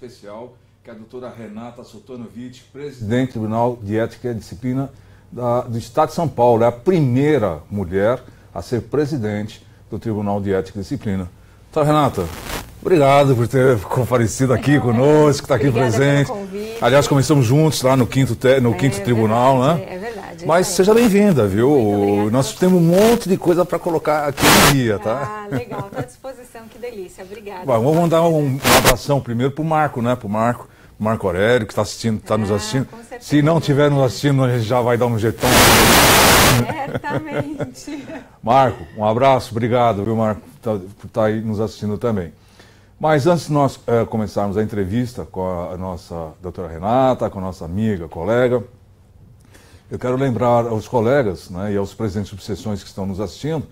Especial, que é a doutora Renata Sotonovich, presidente do Tribunal de Ética e Disciplina do Estado de São Paulo. É a primeira mulher a ser presidente do Tribunal de Ética e Disciplina. Então, Renata, obrigado por ter comparecido aqui conosco, estar aqui presente. Aliás, começamos juntos lá no quinto tribunal, verdade, né? É verdade. Mas seja bem-vinda, viu? Nós temos um monte de coisa para colocar aqui no dia, tá? Ah, legal, estou à disposição, que delícia, obrigada. Bom, vamos mandar um abração primeiro para o Marco, né? Para o Marco Aurélio, que está nos assistindo. Se não estiver nos assistindo, a gente já vai dar um jeitão. Certamente. Marco, um abraço, obrigado, viu, Marco, por estar aí nos assistindo também. Mas antes de nós começarmos a entrevista com a nossa doutora Renata, com a nossa amiga, colega, eu quero lembrar aos colegas, né, e aos presidentes de subseções que estão nos assistindo,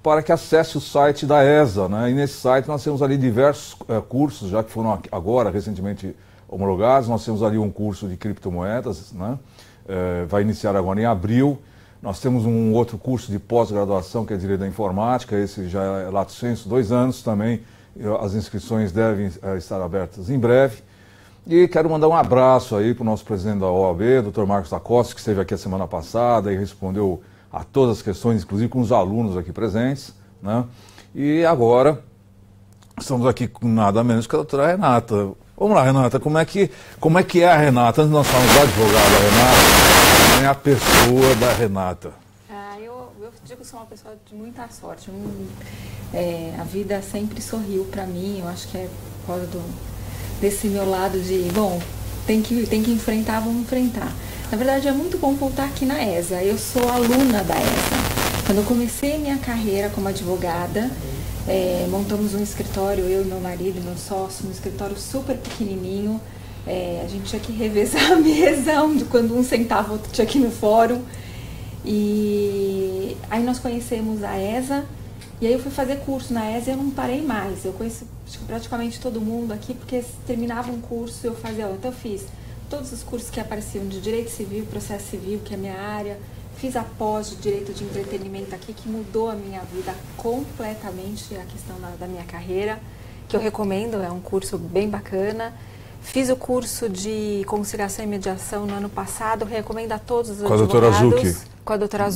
para que acesse o site da ESA, né, e nesse site nós temos ali diversos cursos, já que foram agora recentemente homologados. Nós temos ali um curso de criptomoedas, né, vai iniciar agora em abril. Nós temos um outro curso de pós-graduação, que é Direito da Informática, esse já é lato sensu, 2 anos também. As inscrições devem estar abertas em breve. E quero mandar um abraço aí para o nosso presidente da OAB, Dr. Marcos da Costa, que esteve aqui a semana passada e respondeu a todas as questões, inclusive com os alunos aqui presentes, né? E agora estamos aqui com nada menos que a doutora Renata. Vamos lá, Renata, como é que é a Renata? Antes de nós falarmos da advogada Renata, quem é a pessoa da Renata? Eu digo que sou uma pessoa de muita sorte. A vida sempre sorriu para mim. Eu acho que é por causa desse meu lado de, bom, tem que enfrentar, vamos enfrentar. Na verdade, é muito bom voltar aqui na ESA. Eu sou aluna da ESA. Quando eu comecei minha carreira como advogada, montamos um escritório, eu e meu marido, meu sócio, um escritório super pequenininho. A gente tinha que revezar a mesa, onde quando um sentava, outro tinha que ir no fórum. E aí nós conhecemos a ESA, e aí eu fui fazer curso na ESA e eu não parei mais. Eu conheci praticamente todo mundo aqui, porque terminava um curso e eu fazia, então eu fiz todos os cursos que apareciam de Direito Civil, Processo Civil, que é a minha área. Fiz a pós de Direito de Entretenimento aqui, que mudou a minha vida completamente, a questão da minha carreira, que eu recomendo, é um curso bem bacana. Fiz o curso de Conciliação e Mediação no ano passado, recomendo a todos os advogados. Com a doutora Zucchi. Com a doutora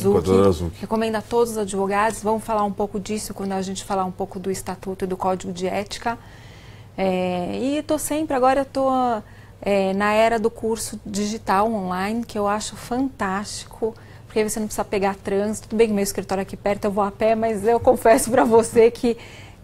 Zucchi. Recomendo a todos os advogados. Vamos falar um pouco disso quando a gente falar um pouco do Estatuto e do Código de Ética. E estou sempre, agora eu estou na era do curso digital online, que eu acho fantástico, porque aí você não precisa pegar trânsito. Tudo bem que meu escritório aqui perto, eu vou a pé, mas eu confesso para você que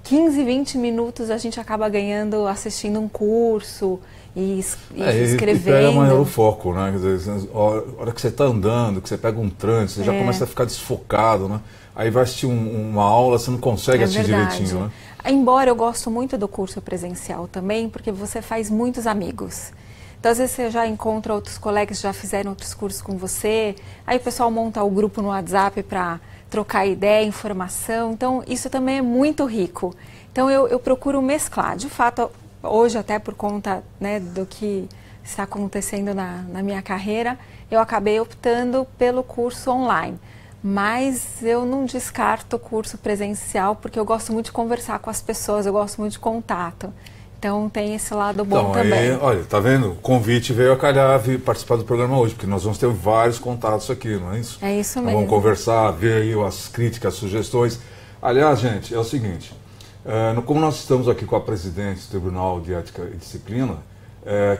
15, 20 minutos a gente acaba ganhando assistindo um curso e escrevendo. E pega maior o foco, né? Quer dizer, a hora que você está andando, que você pega um trânsito, você já começa a ficar desfocado, né? Aí vai assistir uma aula, você não consegue assistir direitinho, né? Embora eu gosto muito do curso presencial também, porque você faz muitos amigos. Então, às vezes você já encontra outros colegas que já fizeram outros cursos com você, aí o pessoal monta o grupo no WhatsApp para trocar ideia, informação, então isso também é muito rico. Então eu procuro mesclar. De fato, hoje até por conta, né, do que está acontecendo na minha carreira, eu acabei optando pelo curso online. Mas eu não descarto o curso presencial, porque eu gosto muito de conversar com as pessoas, eu gosto muito de contato. Então tem esse lado bom também. Olha, tá vendo? O convite veio a calhar vir participar do programa hoje, porque nós vamos ter vários contatos aqui, não é isso? É isso mesmo. Vamos conversar, ver aí as críticas, as sugestões. Aliás, gente, é o seguinte, como nós estamos aqui com a presidente do Tribunal de Ética e Disciplina,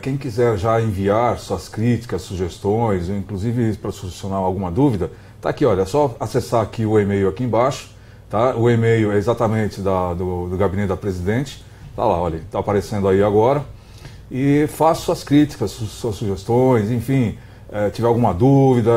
quem quiser já enviar suas críticas, sugestões, inclusive para solucionar alguma dúvida, tá aqui, olha, é só acessar aqui o e-mail aqui embaixo, tá? O e-mail é exatamente do gabinete da presidente. Tá lá, olha, está aparecendo aí agora. E faça suas críticas, suas sugestões, enfim, tiver alguma dúvida,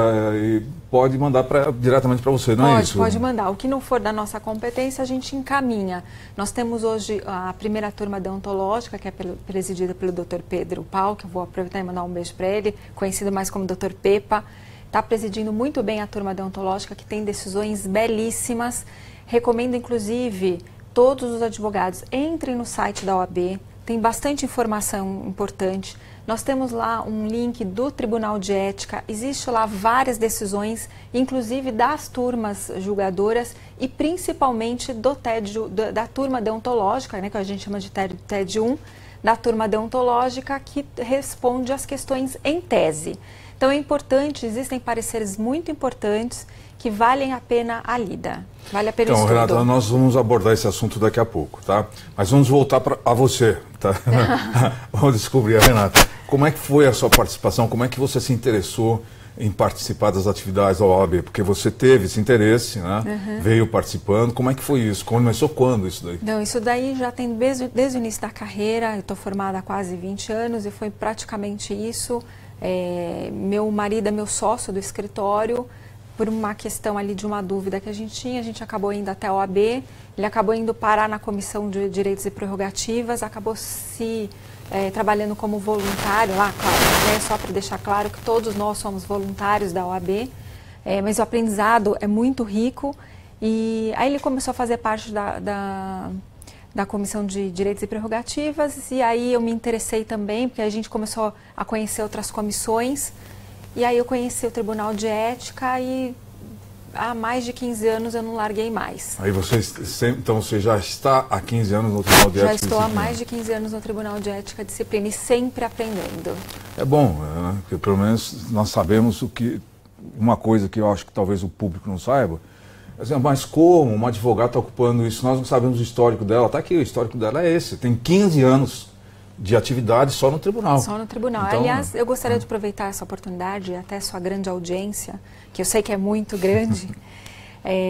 pode mandar diretamente para você, não é isso? Pode mandar. O que não for da nossa competência, a gente encaminha. Nós temos hoje a primeira turma deontológica, que é presidida pelo Dr. Pedro Pau, que eu vou aproveitar e mandar um beijo para ele, conhecido mais como Dr. Pepa. Está presidindo muito bem a turma deontológica, que tem decisões belíssimas. Recomendo, inclusive, todos os advogados entrem no site da OAB, tem bastante informação importante. Nós temos lá um link do Tribunal de Ética, existe lá várias decisões, inclusive das turmas julgadoras e principalmente do TED, da turma deontológica, né, que a gente chama de TED 1, da turma deontológica que responde às questões em tese. Então é importante, existem pareceres muito importantes que valem a pena a lida. Vale a pena o estudo. Então, Renata, nós vamos abordar esse assunto daqui a pouco, tá? Mas vamos voltar a você, tá? Vamos descobrir, Renata, como é que foi a sua participação, como é que você se interessou em participar das atividades da OAB? Porque você teve esse interesse, né? Veio participando, como é que foi isso? Começou quando isso daí? Não, isso daí já tem desde o início da carreira, eu estou formada há quase 20 anos e foi praticamente isso. Meu marido é meu sócio do escritório. Por uma questão ali de uma dúvida que a gente acabou indo até a OAB, ele acabou indo parar na Comissão de Direitos e Prerrogativas, acabou trabalhando como voluntário lá, claro, né, só para deixar claro que todos nós somos voluntários da OAB, mas o aprendizado é muito rico, e aí ele começou a fazer parte da Comissão de Direitos e Prerrogativas, e aí eu me interessei também, porque a gente começou a conhecer outras comissões. E aí eu conheci o Tribunal de Ética e há mais de 15 anos eu não larguei mais. Aí então você já está há 15 anos no Tribunal de Ética e Disciplina? Já estou há mais de 15 anos no Tribunal de Ética e Disciplina e sempre aprendendo. É bom, né? Porque pelo menos nós sabemos uma coisa que eu acho que talvez o público não saiba, mas como uma advogada está ocupando isso? Nós não sabemos o histórico dela. Está aqui, o histórico dela é esse, tem 15 anos de atividade só no tribunal. Só no tribunal. Então, aliás, eu gostaria de aproveitar essa oportunidade, até sua grande audiência, que eu sei que é muito grande,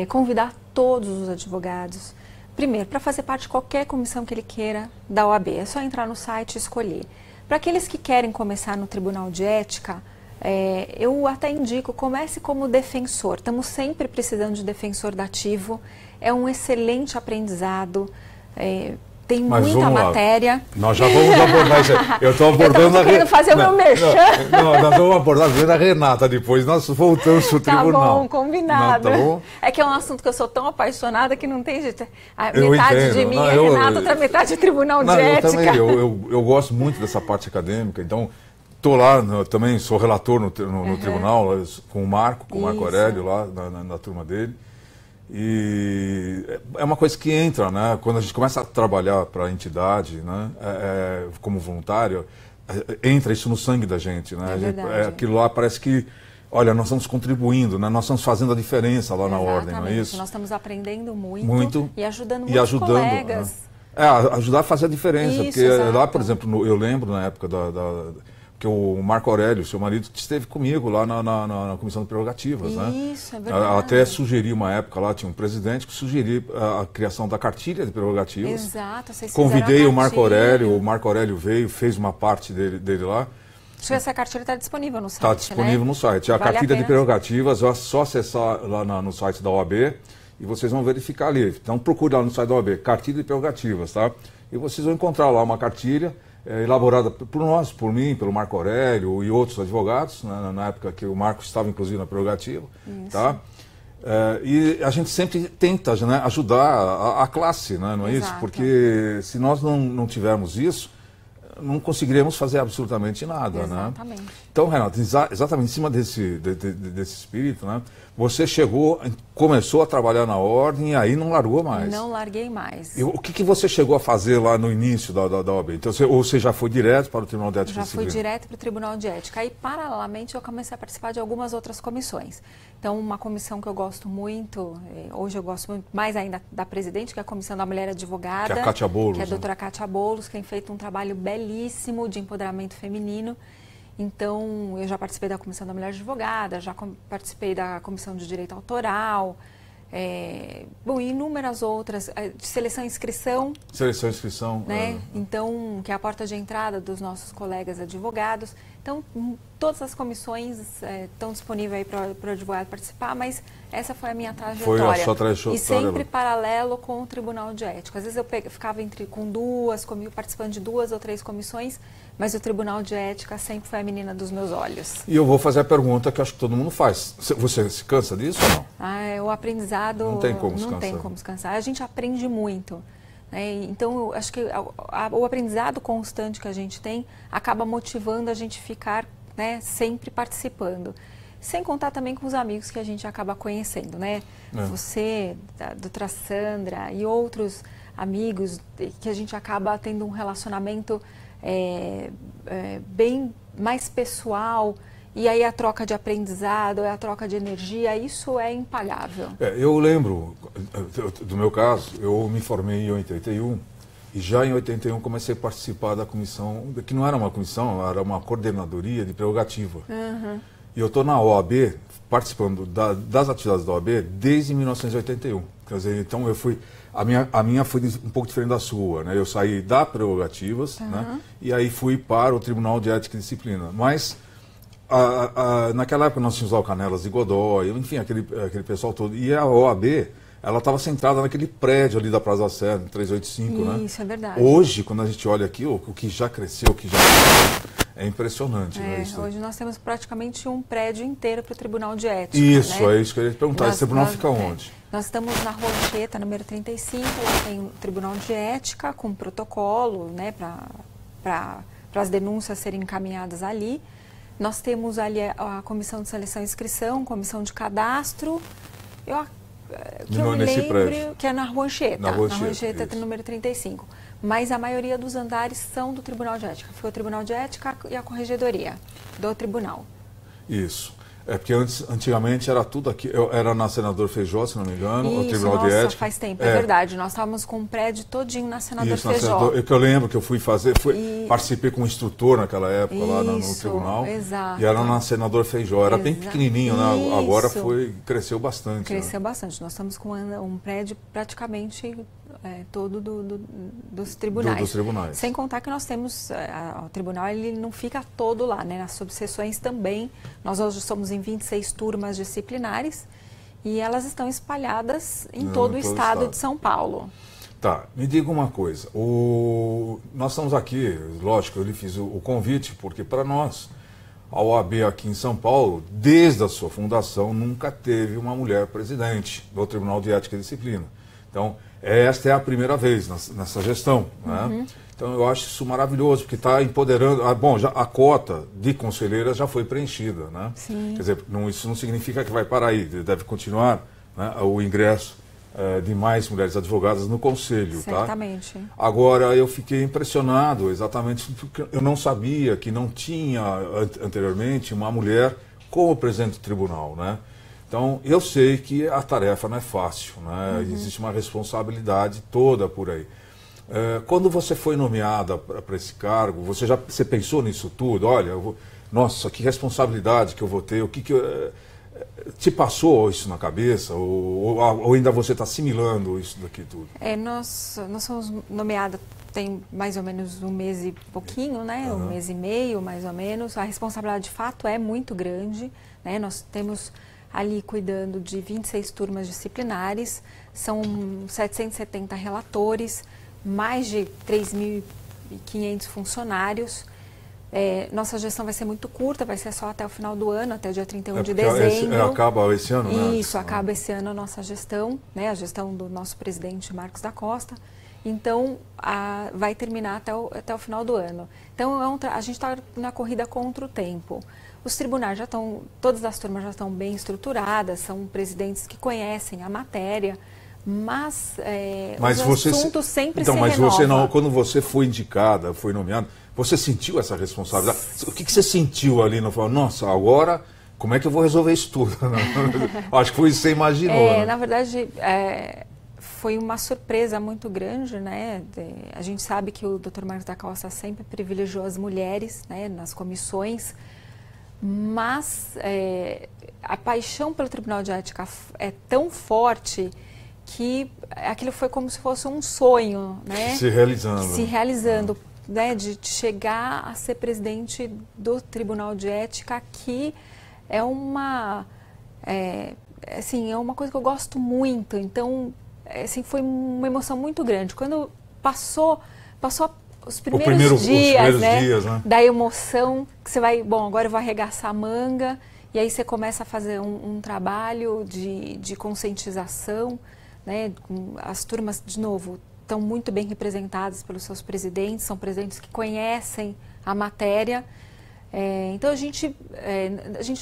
convidar todos os advogados, primeiro, para fazer parte de qualquer comissão que ele queira da OAB. É só entrar no site e escolher. Para aqueles que querem começar no Tribunal de Ética, eu até indico, comece como defensor. Estamos sempre precisando de defensor dativo. É um excelente aprendizado. Tem muita matéria. Nós já vamos abordar isso. Eu estou abordando a Renata. fazer o meu merchan. Não, nós vamos abordar a Renata depois. Nós voltamos para o tribunal. Tá bom, combinado. Não, tá bom? É que é um assunto que eu sou tão apaixonada que não tem jeito. Metade de mim é Renata, outra metade é Tribunal de Ética. Eu também. Eu gosto muito dessa parte acadêmica. Então, estou lá, também sou relator no tribunal, com o Marco Aurélio, lá na turma dele. E é uma coisa que entra, né? Quando a gente começa a trabalhar para a entidade, né? Como voluntário, entra isso no sangue da gente, né? Aquilo lá parece que, olha, nós estamos contribuindo, né? Nós estamos fazendo a diferença lá na ordem, não é isso? Nós estamos aprendendo muito e ajudando muitos colegas. Ajudar a fazer a diferença, isso, porque lá, por exemplo, eu lembro na época que o Marco Aurélio, seu marido, esteve comigo lá na Comissão de Prerrogativas. Isso, né? É verdade. Até sugeri uma época lá, tinha um presidente que sugeria a criação da cartilha de prerrogativas. Exato, vocês convidei o Marco Aurélio veio, fez uma parte dele lá. Acho que essa cartilha está disponível no site. Está disponível no site. A cartilha de prerrogativas, é só acessar lá no site da OAB e vocês vão verificar ali. Então procure lá no site da OAB, cartilha de prerrogativas, tá? E vocês vão encontrar lá uma cartilha elaborada por nós, por mim, pelo Marco Aurélio e outros advogados, né, na época que o Marco estava inclusive na prerrogativa, tá? E a gente sempre tenta, né, ajudar a classe, né, não é isso? Porque se nós não tivermos isso, não conseguiremos fazer absolutamente nada. Exatamente. Né? Então, Renata, exatamente em cima desse espírito, né, você começou a trabalhar na ordem e aí não largou mais. Não larguei mais. E o que você chegou a fazer lá no início da OAB? Então, ou você já foi direto para o Tribunal de Ética e Disciplina? Já fui direto para o Tribunal de Ética. Aí, paralelamente, eu comecei a participar de algumas outras comissões. Então, uma comissão que eu gosto muito, hoje eu gosto muito, mais ainda da presidente, que é a Comissão da Mulher Advogada. Que é a Kátia Boulos. Que é a doutora Kátia Boulos, que tem feito um trabalho belíssimo de empoderamento feminino. Então, eu já participei da Comissão da Mulher Advogada, já participei da Comissão de Direito Autoral, inúmeras outras, de seleção e inscrição. Seleção e inscrição. Né? Então, que é a porta de entrada dos nossos colegas advogados. Então, todas as comissões estão disponíveis para o advogado participar, mas essa foi a minha trajetória. Foi a sua trajetória. E sempre paralelo com o Tribunal de Ética. Às vezes eu ficava participando de 2 ou 3 comissões, mas o Tribunal de Ética sempre foi a menina dos meus olhos. E eu vou fazer a pergunta que acho que todo mundo faz. Você se cansa disso ou não? O aprendizado não tem como se cansar. Não tem como se cansar. A gente aprende muito. Então, eu acho que o aprendizado constante que a gente tem acaba motivando a gente ficar, né, sempre participando. Sem contar também com os amigos que a gente acaba conhecendo, né? Você, a doutora Sandra e outros amigos, que a gente acaba tendo um relacionamento bem mais pessoal, e aí a troca de aprendizado, a troca de energia, isso é impagável. Eu lembro, do meu caso, eu me formei em 81, e já em 81 comecei a participar da comissão, que não era uma comissão, era uma coordenadoria de prerrogativa. E eu estou na OAB, participando das atividades da OAB desde 1981. Quer dizer, então eu fui... A minha foi um pouco diferente da sua, né? Eu saí da prerrogativas, né? E aí fui para o Tribunal de Ética e Disciplina. Mas naquela época nós tínhamos lá o Canelas de Godoy, enfim, aquele pessoal todo. E a OAB, ela estava centrada naquele prédio ali da Praça da Sé, 385, né? Isso, é verdade. Hoje, quando a gente olha aqui, o que já cresceu, o que já... É impressionante, né? Isso hoje nós temos praticamente um prédio inteiro para o Tribunal de Ética. Isso, né? é isso que eu ia te perguntar. Esse tribunal fica onde? Nós estamos na Rua Anchieta, número 35, lá tem o Tribunal de Ética, com protocolo, né, para as denúncias serem encaminhadas ali. Nós temos ali a Comissão de Seleção e Inscrição, Comissão de Cadastro, que eu me lembro, que é na Rua Anchieta, na Rua Anchieta número 35. Mas a maioria dos andares são do Tribunal de Ética. Foi o Tribunal de Ética e a Corregedoria do Tribunal. Isso. É porque antigamente era tudo aqui, era na Senador Feijó, se não me engano, isso, o Tribunal de Ética. Faz tempo, é verdade. Nós estávamos com um prédio todinho na Senador Feijó. Eu lembro que eu fui fazer, participei com um instrutor naquela época lá no tribunal. Exato. E era na Senador Feijó, era bem pequenininho, né? Agora cresceu bastante. Cresceu bastante. Nós estamos com um prédio praticamente todo dos tribunais. Dos tribunais. Sem contar que nós temos, o tribunal ele não fica todo lá, né? Nas subseções também. Nós hoje somos em 26 turmas disciplinares e elas estão espalhadas em todo o estado de São Paulo. Tá, me diga uma coisa. Nós estamos aqui, lógico, eu lhe fiz o convite, porque para nós, a OAB aqui em São Paulo, desde a sua fundação, nunca teve uma mulher presidente do Tribunal de Ética e Disciplina. Então, esta é a primeira vez nessa gestão, né? Então eu acho isso maravilhoso, porque está empoderando... já a cota de conselheiras já foi preenchida, né? Sim. Quer dizer, isso não significa que vai parar aí, deve continuar, né, o ingresso de mais mulheres advogadas no conselho, certamente. Tá? Agora, eu fiquei impressionado, exatamente, porque eu não sabia que não tinha anteriormente uma mulher como presidente do tribunal, né? Então, eu sei que a tarefa não é fácil, né? Existe uma responsabilidade toda por aí. Quando você foi nomeada para esse cargo, você pensou nisso tudo? Olha, nossa, que responsabilidade que eu vou ter, te passou isso na cabeça? Ou ainda você está assimilando isso daqui tudo? Nós somos nomeadas tem mais ou menos um mês e pouquinho, né? Um mês e meio, mais ou menos. A responsabilidade, de fato, é muito grande, né? Nós temos ali cuidando de 26 turmas disciplinares, são 770 relatores, mais de 3.500 funcionários. Nossa gestão vai ser muito curta, vai ser só até o final do ano, até o dia 31 de dezembro. Acaba esse ano, né? Isso, acaba esse ano a nossa gestão, né? A gestão do nosso presidente Marcos da Costa. Então, vai terminar até o final do ano. Então, a gente está na corrida contra o tempo. Os tribunais todas as turmas já estão bem estruturadas, são presidentes que conhecem a matéria, mas os assuntos sempre se renovam. Mas você não, quando você foi indicada, foi nomeada, você sentiu essa responsabilidade? O que você sentiu ali? Não falou, nossa, agora como é que eu vou resolver isso tudo? Acho que foi isso que você imaginou. Né? Na verdade, foi uma surpresa muito grande, né? A gente sabe que o Dr. Marcos da Costa sempre privilegiou as mulheres, né, nas comissões, mas a paixão pelo Tribunal de Ética é tão forte que aquilo foi como se fosse um sonho, né? Se realizando. Se realizando, né? De chegar a ser presidente do Tribunal de Ética, que é uma coisa que eu gosto muito. Então, assim, foi uma emoção muito grande. Quando passou os primeiros dias, né, da emoção, que você vai, agora eu vou arregaçar a manga, e aí você começa a fazer um trabalho de conscientização, né? As turmas, de novo, estão muito bem representadas pelos seus presidentes, são presidentes que conhecem a matéria. Então, a gente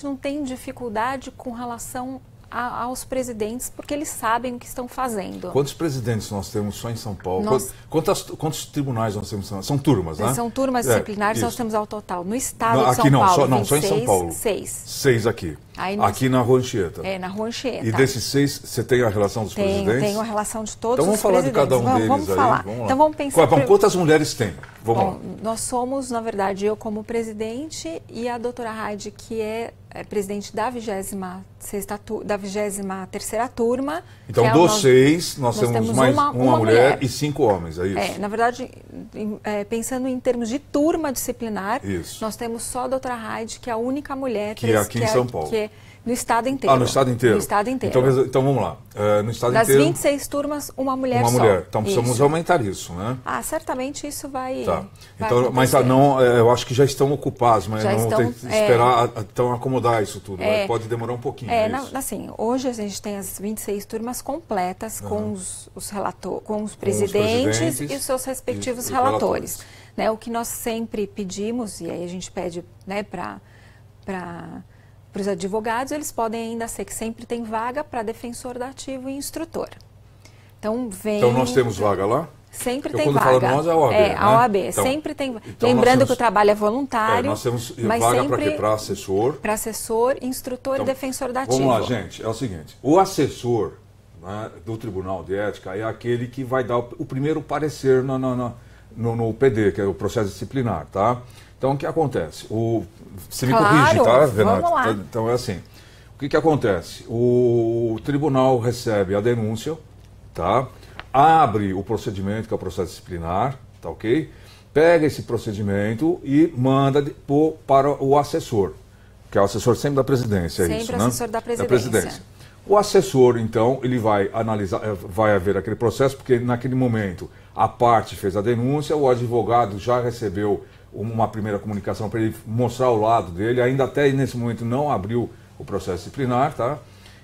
não tem dificuldade com relação aos presidentes, porque eles sabem o que estão fazendo. Quantos presidentes nós temos só em São Paulo? Quantos tribunais nós temos? São turmas, né? São turmas disciplinares, nós temos ao total. No estado de São aqui Paulo, só em São Paulo. 6. 6 aqui. Aqui na Rua Anchieta. Na Rua Anchieta. E desses 6, você tem a relação dos presidentes? Tenho a relação de todos os presidentes. Então vamos falar de cada um deles vamos aí. Falar. Vamos lá. Então vamos pensar... Quantas mulheres tem? Vamos lá. Nós somos, na verdade, eu como presidente e a doutora Heide, que é presidente da 23ª turma. Então, dos 6, nós temos mais uma mulher e 5 homens, é isso? Na verdade, pensando em termos de turma disciplinar, isso. nós temos só a doutora Heide, que é a única mulher... Que é aqui em São Paulo. Que é no estado inteiro. No estado inteiro? No estado inteiro. Então vamos lá. No estado das inteiro... 26 turmas, uma mulher só. Uma mulher. Então precisamos aumentar isso, né? Certamente isso vai... Tá. Então, mas não, eu acho que já estão ocupados, mas não tem que esperar então acomodar isso tudo. Pode demorar um pouquinho. Assim, hoje a gente tem as 26 turmas completas com com os presidentes e os seus respectivos relatores. Né, o que nós sempre pedimos, e aí a gente pede, né, para os advogados, eles podem ainda ser que sempre tem vaga para defensor dativo e instrutor. Então nós temos vaga lá? Sempre tem vaga. Quando fala nós é a OAB, né? A OAB. Então, sempre tem. Lembrando que o trabalho é voluntário. Nós temos vaga para quê? Para assessor. Para assessor, instrutor e defensor dativo. Vamos lá, gente. É o seguinte. O assessor, né, do Tribunal de Ética é aquele que vai dar o primeiro parecer no PD, que é o processo disciplinar, tá? Então, o que acontece? Você me corrige, tá, Renata? Vamos lá. Então, é assim. O que acontece? O tribunal recebe a denúncia, tá? Abre o procedimento, que é o processo disciplinar, tá ok? Pega esse procedimento e manda para o assessor, que é o assessor sempre da presidência, sempre isso, o assessor da presidência. O assessor, então, ele vai analisar, vai haver aquele processo, porque naquele momento a parte fez a denúncia, o advogado já recebeu uma primeira comunicação para ele mostrar o lado dele, ainda até nesse momento não abriu o processo disciplinar, tá?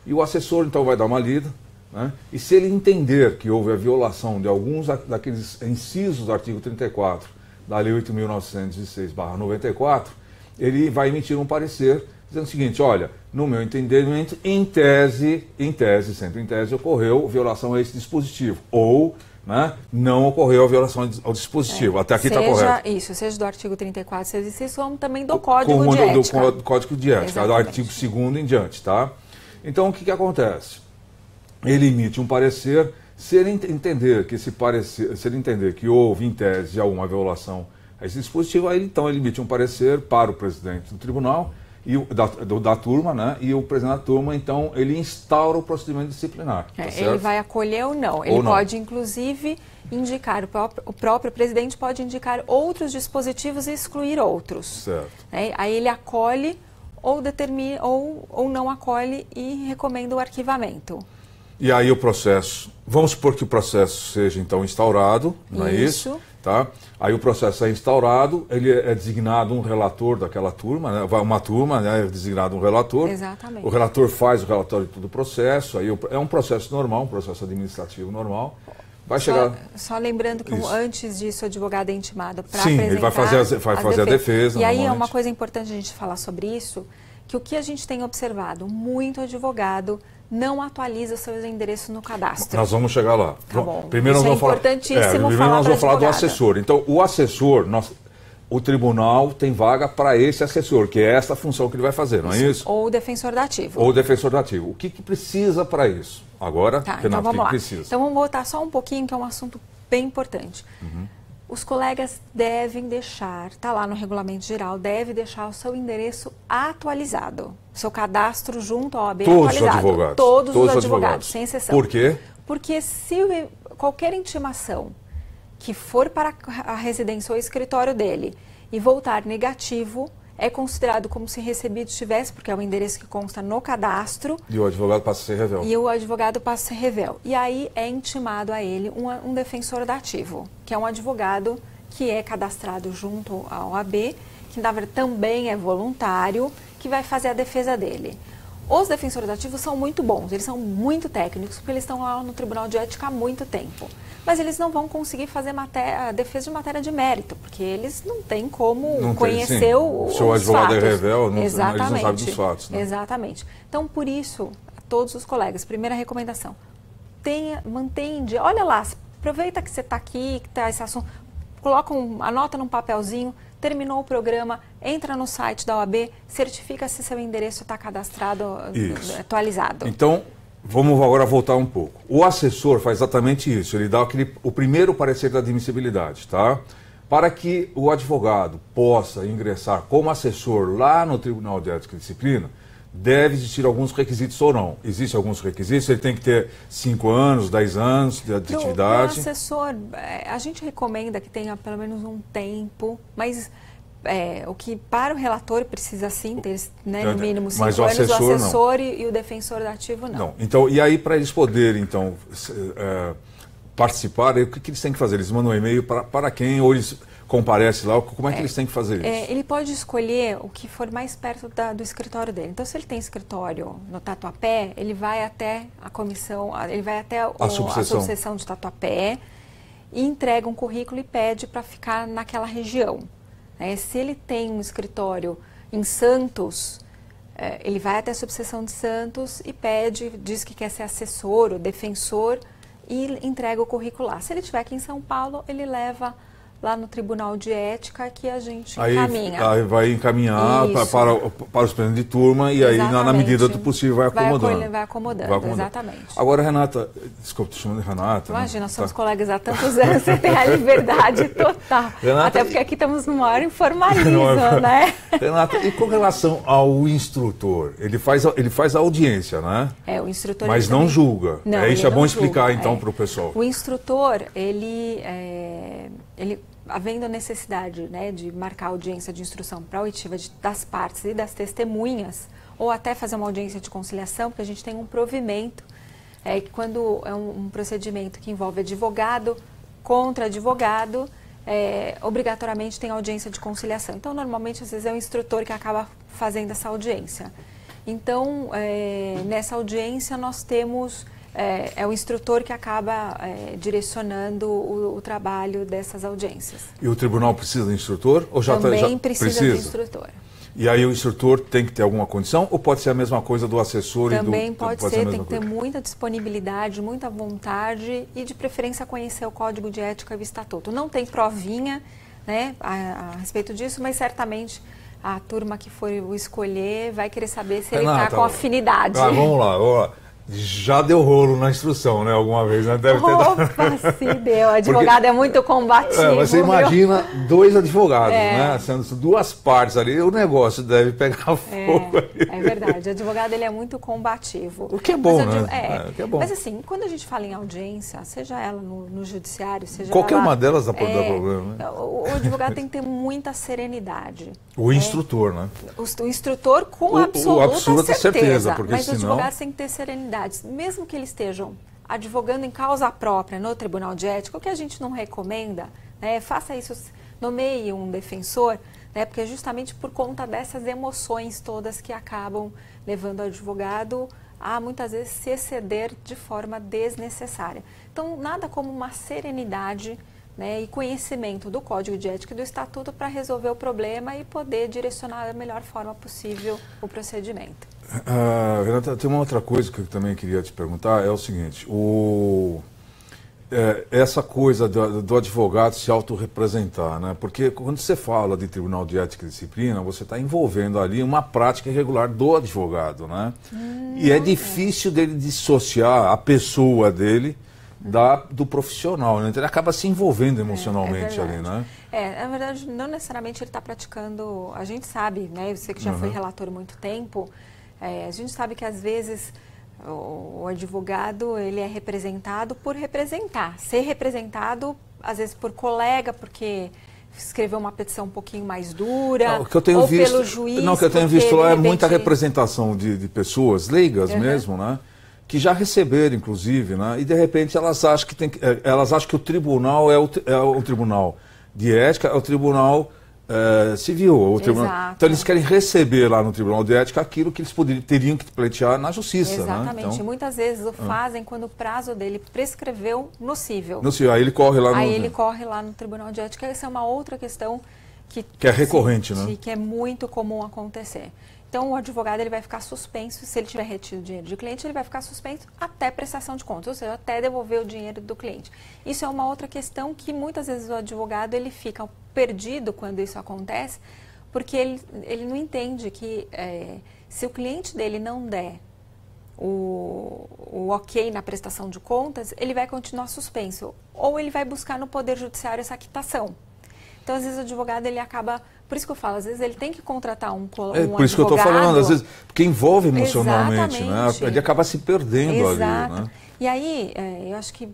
E o assessor, então, vai dar uma lida, né? E se ele entender que houve a violação de alguns daqueles incisos do artigo 34 da Lei 8.906/94, ele vai emitir um parecer dizendo o seguinte: olha, no meu entendimento, em tese, ocorreu violação a esse dispositivo, ou, né, não ocorreu a violação ao dispositivo. Até aqui está correto. Isso, seja do artigo 34, seja isso, como também do Código de Ética. Do Código de Ética, do artigo 2º em diante, tá? Então, o que acontece? Ele emite um parecer, se ele entender que esse parecer, se ele entender que houve, em tese, alguma violação a esse dispositivo, aí então ele emite um parecer para o presidente do tribunal, e da turma, né? E o presidente da turma, então, ele instaura o procedimento disciplinar. Tá certo? Ele vai acolher ou não. Ele pode, inclusive, indicar, o próprio presidente pode indicar outros dispositivos e excluir outros. Certo. Aí ele acolhe ou determina ou não acolhe e recomenda o arquivamento. E aí o processo, vamos supor que o processo seja então instaurado, não é isso? Tá? Aí o processo é instaurado, ele é designado um relator daquela turma, né? Uma turma, né? É designado um relator. Exatamente. O relator faz o relatório de todo o processo, aí é um processo normal, um processo administrativo normal. Vai chegar... Só lembrando que antes disso o advogado é intimado para apresentar... Sim, ele vai fazer a defesa. E aí é uma coisa importante a gente falar sobre isso, que o que a gente tem observado, muito advogado não atualiza seus endereços no cadastro. Nós vamos chegar lá. Tá bom. Primeiro isso nós vamos importantíssimo primeiro nós vamos falar do assessor. Então, o assessor, o tribunal tem vaga para esse assessor, que é essa a função que ele vai fazer, não é isso? Ou o defensor dativo. Ou o defensor dativo. O que precisa para isso? Agora, então vamos lá. Precisa? Então vamos voltar só um pouquinho, que é um assunto bem importante. Os colegas devem deixar, está lá no regulamento geral, deve deixar o seu endereço atualizado. O seu cadastro junto ao OAB atualizado. Todos os advogados, sem exceção. Por quê? Porque se qualquer intimação que for para a residência ou escritório dele e voltar negativo, é considerado como se recebido tivesse, porque é o endereço que consta no cadastro. E o advogado passa a ser revel. E o advogado passa a ser revel. E aí é intimado a ele um defensor dativo, que é um advogado que é cadastrado junto ao OAB, que na verdade também é voluntário, que vai fazer a defesa dele. Os defensores dativos são muito bons, eles são muito técnicos, porque eles estão lá no Tribunal de Ética há muito tempo. Mas eles não vão conseguir fazer a defesa de matéria de mérito, porque eles não têm como conhecer os fatos. Se o advogado é revel, eles não sabem dos fatos. Né? Exatamente. Então, por isso, todos os colegas. Primeira recomendação, mantenha, olha lá, aproveita que você está aqui, que está esse assunto, anota num papelzinho, terminou o programa, entra no site da OAB, certifica se seu endereço está cadastrado, atualizado. Então, vamos agora voltar um pouco. O assessor faz exatamente isso, ele dá o primeiro parecer da admissibilidade, tá? Para que o advogado possa ingressar como assessor lá no Tribunal de Ética e Disciplina, deve existir alguns requisitos ou não. Existem alguns requisitos, ele tem que ter 5 anos, 10 anos de atividade. O assessor, a gente recomenda que tenha pelo menos um tempo, mas o que para o relator precisa sim ter, né, no mínimo 5 anos, o assessor e o defensor do ativo não. Então, e aí para eles poderem então participar, o que eles têm que fazer? Eles mandam um e-mail para quem, ou eles comparecem lá, como é que eles têm que fazer isso? Ele pode escolher o que for mais perto do escritório dele. Então, se ele tem escritório no Tatuapé, ele vai até a comissão, ele vai até a subseção de Tatuapé e entrega um currículo e pede para ficar naquela região. Se ele tem um escritório em Santos, ele vai até a subseção de Santos e diz que quer ser assessor ou defensor e entrega o currículo lá. Se ele estiver aqui em São Paulo, ele leva lá no Tribunal de Ética que a gente encaminha. Aí vai encaminhar para os plenos de turma e exatamente. Aí, na medida do possível, vai acomodando. Vai acomodando, exatamente. Agora, Renata, desculpa, estou chamando de Renata. Imagina, nós somos colegas há tantos anos, você tem a liberdade total. Renata, até porque aqui estamos no maior informalismo, né? Renata, e com relação ao instrutor? Ele faz a audiência, né? O instrutor... Mas não julga. Isso é bom explicar, então, para o pessoal. O instrutor, ele havendo a necessidade, né, de marcar audiência de instrução para a oitiva das partes e das testemunhas, ou até fazer uma audiência de conciliação, porque a gente tem um provimento, que quando é um procedimento que envolve advogado contra advogado, obrigatoriamente tem audiência de conciliação. Então, normalmente, às vezes, é o instrutor que acaba fazendo essa audiência. Então, nessa audiência, nós temos... o instrutor que acaba direcionando o trabalho dessas audiências. E o tribunal precisa de instrutor? Ou Também precisa de instrutor. E aí o instrutor tem que ter alguma condição ou pode ser a mesma coisa do assessor? Também pode ser, tem que ter muita disponibilidade, muita vontade e de preferência conhecer o Código de Ética e o Estatuto. Não tem provinha, né, a respeito disso, mas certamente a turma que for escolher vai querer saber se ele está com afinidade. Vamos lá. Já deu rolo na instrução, né? Alguma vez, né? Se deu. Advogado é muito combativo. Você imagina 2 advogados, né? Sendo 2 partes ali, o negócio deve pegar fogo. É verdade. O advogado, ele é muito combativo. O que é bom, né? O que é bom. Mas assim, quando a gente fala em audiência, seja ela no judiciário, seja qualquer uma delas dá problema, né? O advogado tem que ter muita serenidade. O instrutor, né? O instrutor com absoluta certeza. Porque mas senão... o advogado tem que ter serenidade. Mesmo que eles estejam advogando em causa própria no Tribunal de Ética, o que a gente não recomenda, faça isso, nomeie um defensor, porque é justamente por conta dessas emoções todas que acabam levando o advogado a muitas vezes se exceder de forma desnecessária. Então, nada como uma serenidade, e conhecimento do Código de Ética e do Estatuto para resolver o problema e poder direcionar da melhor forma possível o procedimento. Renata, tem uma outra coisa que eu também queria te perguntar, é o seguinte, essa coisa do advogado se autorrepresentar, né? Porque quando você fala de Tribunal de Ética e Disciplina, você está envolvendo ali uma prática irregular do advogado, né? E é difícil dele dissociar a pessoa dele do profissional, né? Então ele acaba se envolvendo emocionalmente ali, né? Na verdade, não necessariamente ele está praticando, a gente sabe, né? Você que já foi relator há muito tempo, a gente sabe que às vezes o advogado, ele é representado por representar, ser representado às vezes por colega, porque escreveu uma petição um pouquinho mais dura, pelo juiz. O que eu tenho visto lá é muita representação de pessoas leigas mesmo, né? Que já receberam, inclusive, né? E de repente elas acham que o tribunal é o tribunal de ética, é o tribunal civil. Então eles querem receber lá no Tribunal de Ética aquilo que eles teriam que pleitear na justiça. Exatamente. Né? Então, e muitas vezes o fazem quando o prazo dele prescreveu no cível. Aí ele corre lá ele corre lá no Tribunal de Ética. Essa é uma outra questão Que é recorrente, né? Que é muito comum acontecer. Então, o advogado ele vai ficar suspenso, se ele tiver retido dinheiro de cliente, ele vai ficar suspenso até prestação de contas, ou seja, até devolver o dinheiro do cliente. Isso é uma outra questão que muitas vezes o advogado ele fica perdido quando isso acontece, porque ele não entende que se o cliente dele não der o ok na prestação de contas, ele vai continuar suspenso, ou ele vai buscar no Poder Judiciário essa quitação. Então, às vezes, o advogado, ele acaba... Por isso que eu falo, às vezes ele tem que contratar um advogado. Por isso que eu estou falando, às vezes, porque envolve emocionalmente, né? Ele acaba se perdendo. Exato. Ali, né? E aí, eu acho que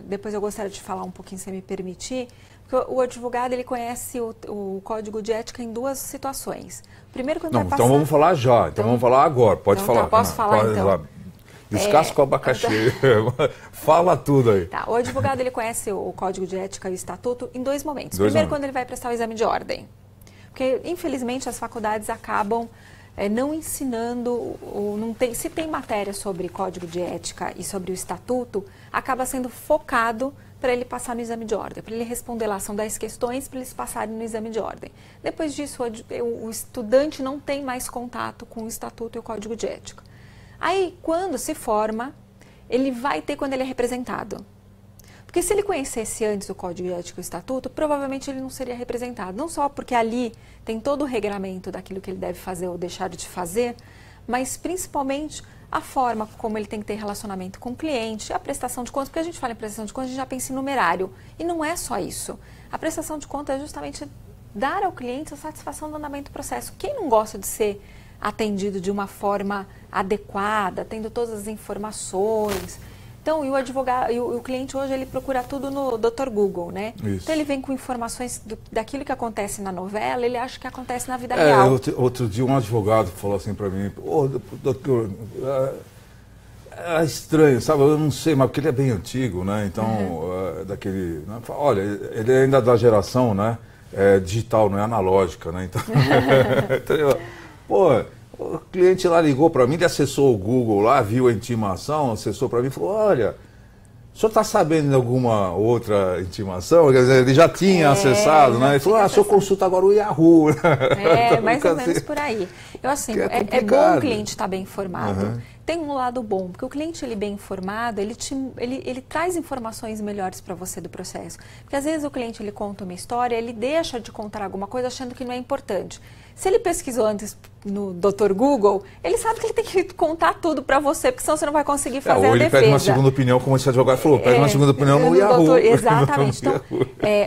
depois eu gostaria de falar um pouquinho, se me permitir, porque o advogado, ele conhece o Código de Ética em duas situações. Primeiro, quando vai passar... Então vamos falar já, então vamos falar agora, pode falar. Tá, posso falar, então? Descasca o abacaxi, fala tudo aí. Tá, o advogado, ele conhece o Código de Ética e o Estatuto em dois momentos. Primeiro, quando ele vai prestar o exame de ordem. Porque, infelizmente, as faculdades acabam não ensinando, se tem matéria sobre Código de Ética e sobre o Estatuto, acaba sendo focado para ele passar no exame de ordem, para ele responder lá, são 10 questões para eles passarem no exame de ordem. Depois disso, o estudante não tem mais contato com o Estatuto e o Código de Ética. Aí, quando se forma, ele vai ter quando ele é representado. Porque se ele conhecesse antes o Código de Ética e o Estatuto, provavelmente ele não seria representado. Não só porque ali tem todo o regramento daquilo que ele deve fazer ou deixar de fazer, mas principalmente a forma como ele tem que ter relacionamento com o cliente, a prestação de contas, porque a gente fala em prestação de contas, a gente já pensa em numerário. E não é só isso. A prestação de contas é justamente dar ao cliente a satisfação do andamento do processo. Quem não gosta de ser atendido de uma forma adequada, tendo todas as informações? Então, e o advogado, e o cliente hoje, ele procura tudo no Dr. Google, né? Isso. Então, ele vem com informações daquilo que acontece na novela, ele acha que acontece na vida real. Outro dia, um advogado falou assim para mim, doutor, é estranho, sabe? Eu não sei, mas porque ele é bem antigo, né? Então, daquele... Né? Olha, ele é ainda da geração, né? Digital, não é analógica, né? Então, o cliente lá ligou para mim, ele acessou o Google lá, viu a intimação, acessou para mim e falou, olha, o senhor está sabendo de alguma outra intimação? Quer dizer, ele já tinha acessado, né? Ele falou, o senhor consulta agora o Yahoo. Mais ou menos por aí. Eu, assim, é bom o cliente estar bem informado. Tem um lado bom, porque o cliente ele bem informado, ele traz informações melhores para você do processo. Porque às vezes o cliente ele conta uma história, ele deixa de contar alguma coisa achando que não é importante. Se ele pesquisou antes no Dr. Google, ele sabe que ele tem que contar tudo para você, porque senão você não vai conseguir fazer a defesa. Ou ele pede uma segunda opinião, como esse advogado falou, pede uma segunda opinião no Yahoo. Exatamente. Então,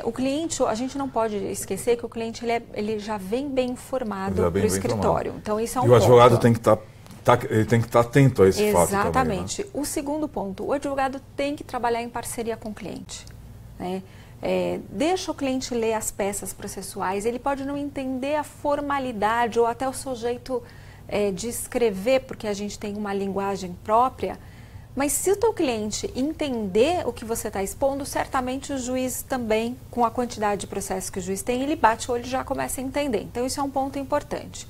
o cliente, a gente não pode esquecer que o cliente ele já vem bem informado para o escritório. Então, isso é um ponto. E o advogado tem que ele tem que estar atento a esse fato também. Exatamente. O segundo ponto, o advogado tem que trabalhar em parceria com o cliente, né? Deixa o cliente ler as peças processuais, ele pode não entender a formalidade ou até o seu jeito de escrever, porque a gente tem uma linguagem própria, mas se o teu cliente entender o que você está expondo, certamente o juiz também, com a quantidade de processos que o juiz tem, ele bate o olho e já começa a entender. Então, isso é um ponto importante.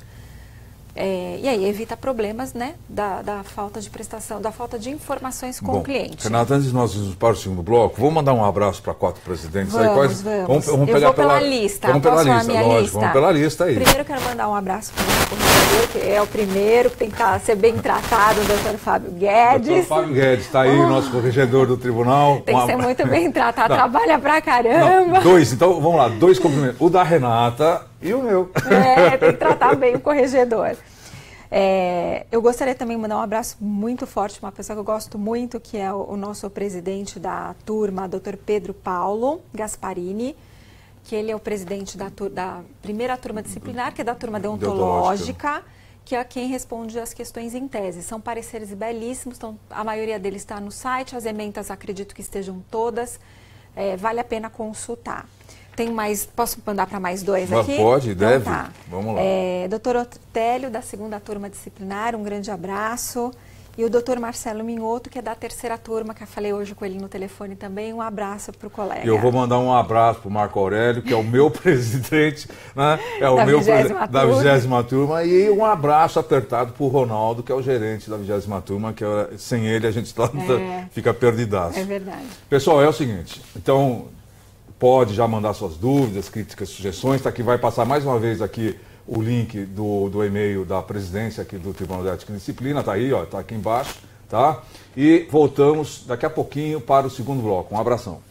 E aí evita problemas, né, da falta de prestação, da falta de informações com o cliente. Renata, antes de nós irmos para o segundo bloco, vou mandar um abraço para 4 presidentes. Vamos. Vamos pegar pela lista. Vamos pela lista, lógico. Vamos pela lista aí. Primeiro eu quero mandar um abraço para o corregedor, que é o primeiro que tem que ser bem tratado, o doutor Fábio Guedes. Doutor Fábio Guedes, está aí, nosso corregedor do tribunal. Tem que ser muito bem tratado, trabalha pra caramba. Então vamos lá, 2 cumprimentos. O da Renata e o meu. Tem que tratar bem o corregedor. Eu gostaria também de mandar um abraço muito forte para uma pessoa que eu gosto muito, que é o nosso presidente da turma, Dr. Pedro Paulo Gasparini, que ele é o presidente da primeira turma disciplinar, que é da turma deontológica, que é quem responde as questões em tese. São pareceres belíssimos, então, a maioria deles está no site, as ementas acredito que estejam todas, vale a pena consultar. Tem mais, posso mandar para mais 2 aqui? Pode, então, deve. Tá. Vamos lá. Doutor Otélio, da segunda turma disciplinar, um grande abraço. E o doutor Marcelo Minhoto, que é da terceira turma, que eu falei hoje com ele no telefone também, um abraço para o colega. Eu vou mandar um abraço para o Marco Aurélio, que é o meu presidente, né? É o meu da 20ª turma, e um abraço apertado para o Ronaldo, que é o gerente da 20ª turma, que sem ele a gente fica perdidaço. É verdade. Pessoal, é o seguinte, então... pode já mandar suas dúvidas, críticas, sugestões. Tá aqui, vai passar mais uma vez aqui o link do e-mail da presidência aqui do Tribunal de Ética e Disciplina, tá aí, ó, tá aqui embaixo, tá? E voltamos daqui a pouquinho para o segundo bloco. Um abração.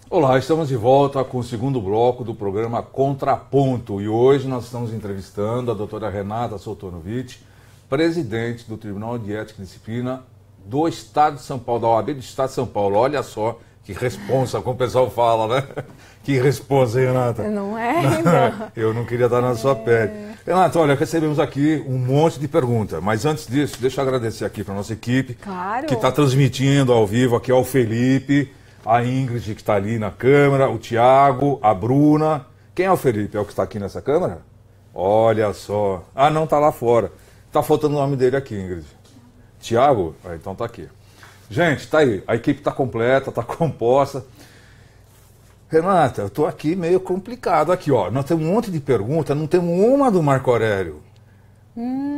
Olá, estamos de volta com o segundo bloco do programa Contraponto e hoje nós estamos entrevistando a doutora Renata Soltonovic, presidente do Tribunal de Ética e Disciplina do Estado de São Paulo, da OAB do Estado de São Paulo. Olha só que responsa, como o pessoal fala, né? Que responsa, hein, Renata? Não é? Não. Eu não queria estar na sua pele. Renata, olha, recebemos aqui um monte de perguntas, mas antes disso, deixa eu agradecer aqui para a nossa equipe, Claro. que está transmitindo ao vivo aqui ao Felipe, a Ingrid, que está ali na câmera, o Tiago, a Bruna. Quem é o Felipe? É o que está aqui nessa câmera? Olha só. Ah, não, está lá fora. Está faltando o nome dele aqui, Ingrid. Tiago? Ah, então está aqui. Gente, tá aí. A equipe está completa, está composta. Renata, eu estou aqui meio complicado aqui, ó. Nós temos um monte de perguntas, não temos uma do Marco Aurélio.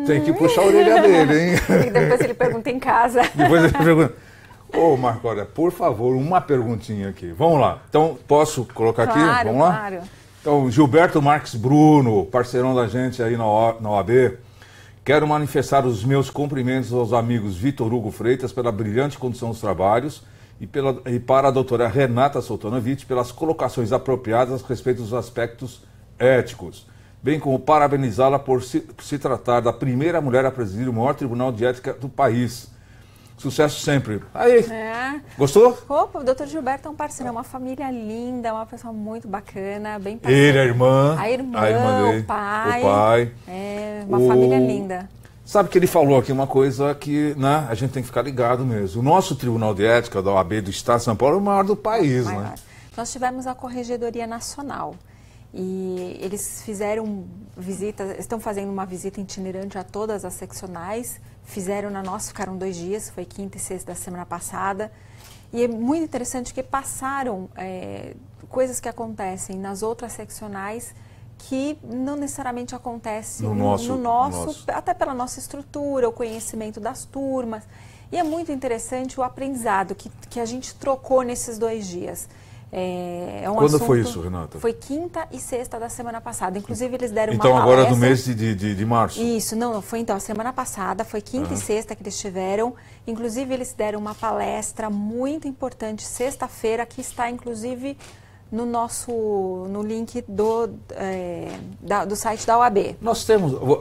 Tem que puxar a orelha dele, hein? E depois ele pergunta em casa. Depois ele pergunta. Ô, Marco, olha, por favor, uma perguntinha aqui. Vamos lá. Então, posso colocar aqui? Claro, Vamos lá? claro. Então, Gilberto Marques Bruno, parceirão da gente aí na OAB. Quero manifestar os meus cumprimentos aos amigos Vitor Hugo Freitas pela brilhante condução dos trabalhos e para a doutora Renata Soltanovich pelas colocações apropriadas a respeito dos aspectos éticos, bem como parabenizá-la por se tratar da primeira mulher a presidir o maior tribunal de ética do país. Sucesso sempre. Aí, gostou? Opa, o doutor Gilberto é um parceiro, é uma família linda, uma pessoa muito bacana, bem parceira. Ele, a irmã dele, o pai. É uma família linda. Sabe que ele falou aqui uma coisa que, né, a gente tem que ficar ligado mesmo. O nosso Tribunal de Ética da OAB do Estado de São Paulo é o maior do país, né? Nós tivemos a Corregedoria Nacional e eles fizeram visitas, estão fazendo uma visita itinerante a todas as seccionais. Fizeram na nossa, ficaram 2 dias, foi quinta e sexta da semana passada. E é muito interessante que passaram coisas que acontecem nas outras seccionais que não necessariamente acontece no nosso, até pela nossa estrutura, o conhecimento das turmas. E é muito interessante o aprendizado que a gente trocou nesses 2 dias. Quando foi isso, Renata? Foi quinta e sexta da semana passada. Inclusive, eles deram uma palestra. Então, agora é do mês de março? Isso, não, foi então a semana passada, foi quinta e sexta que eles tiveram. Inclusive, eles deram uma palestra muito importante sexta-feira, que está, inclusive, no link do site da OAB. Nós temos, o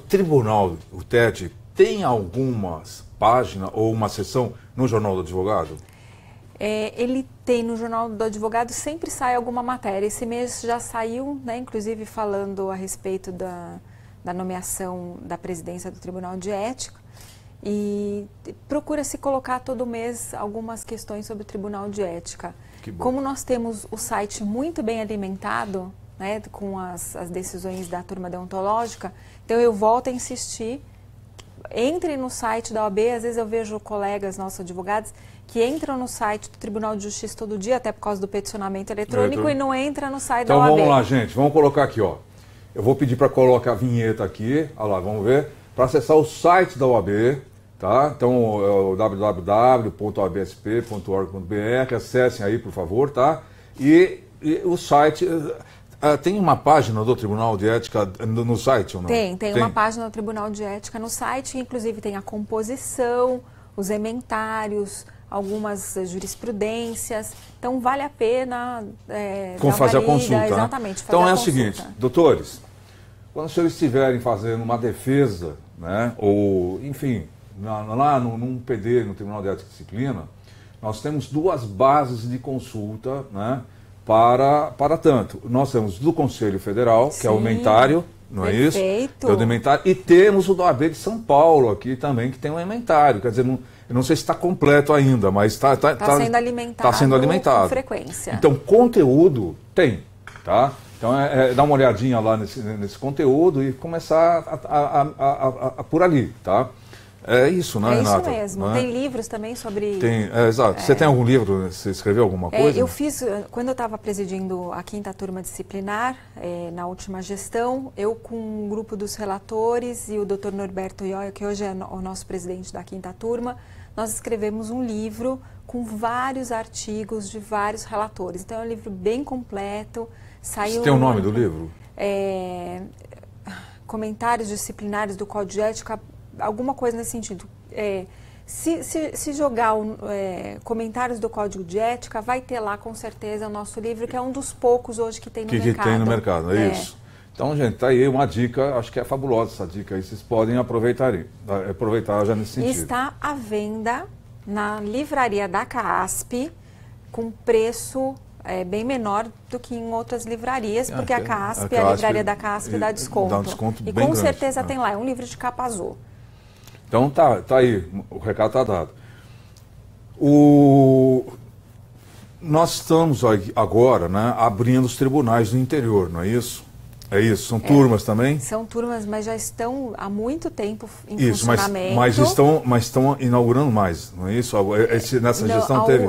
tribunal, o TED, tem algumas páginas ou uma seção no Jornal do Advogado? Ele tem no Jornal do Advogado, sempre sai alguma matéria. Esse mês já saiu, né, inclusive falando a respeito da nomeação da presidência do Tribunal de Ética. E procura se colocar todo mês algumas questões sobre o Tribunal de Ética. Como nós temos o site muito bem alimentado, né, com as decisões da turma deontológica, então eu volto a insistir. Entre no site da OAB, às vezes eu vejo colegas nossos advogados que entram no site do Tribunal de Justiça todo dia, até por causa do peticionamento eletrônico, e não entra no site da OAB. Então vamos lá, gente, vamos colocar aqui, ó. Eu vou pedir para colocar a vinheta aqui, olha lá, vamos ver, para acessar o site da OAB, tá? Então é o www.oabsp.org.br, acessem aí, por favor, tá? E o site... tem uma página do Tribunal de Ética no site ou não? Tem uma página do Tribunal de Ética no site, inclusive tem a composição, os ementários, algumas jurisprudências. Então vale a pena fazer a consulta. Exatamente. Então o seguinte, doutores, quando os senhores estiverem fazendo uma defesa, né, ou enfim, lá num PD, no Tribunal de Ética e Disciplina, nós temos 2 bases de consulta, né? Para tanto, nós temos do Conselho Federal, que é o ementário, não é isso? É o do ementário, e temos o do OAB de São Paulo aqui também, que tem um ementário. Quer dizer, eu não sei se está completo ainda, mas está sendo alimentado, com frequência. Então, conteúdo tem, tá? Então, dá uma olhadinha lá nesse conteúdo e começar por ali, tá? É isso, né, Renata? É isso mesmo. Tem livros também sobre... Exato. Você tem algum livro? Você escreveu alguma coisa? Eu fiz, quando eu estava presidindo a 5ª turma disciplinar, na última gestão, eu com um grupo dos relatores e o Dr. Norberto Ioia, que hoje é o nosso presidente da 5ª turma, nós escrevemos um livro com vários artigos de vários relatores. Então é um livro bem completo. Você tem o nome do livro? Comentários disciplinares do Código de Ética, alguma coisa nesse sentido. Se jogar comentários do Código de Ética, vai ter lá com certeza o nosso livro, que é um dos poucos hoje que tem no mercado. Que tem no mercado, é isso. Então, gente, tá aí uma dica, acho que é fabulosa essa dica aí, vocês podem aproveitar já nesse sentido. Está à venda na livraria da CASP, com preço bem menor do que em outras livrarias, porque a livraria da CASP dá desconto. Dá um desconto e bem com grande, certeza tem lá, é um livro de capa azul. Então tá aí, o recado está dado. Nós estamos agora, né, abrindo os tribunais do interior, não é isso? É isso, são turmas também? São turmas, mas já estão há muito tempo em isso, funcionamento. Mas estão inaugurando mais, não é isso? Nessa gestão teve?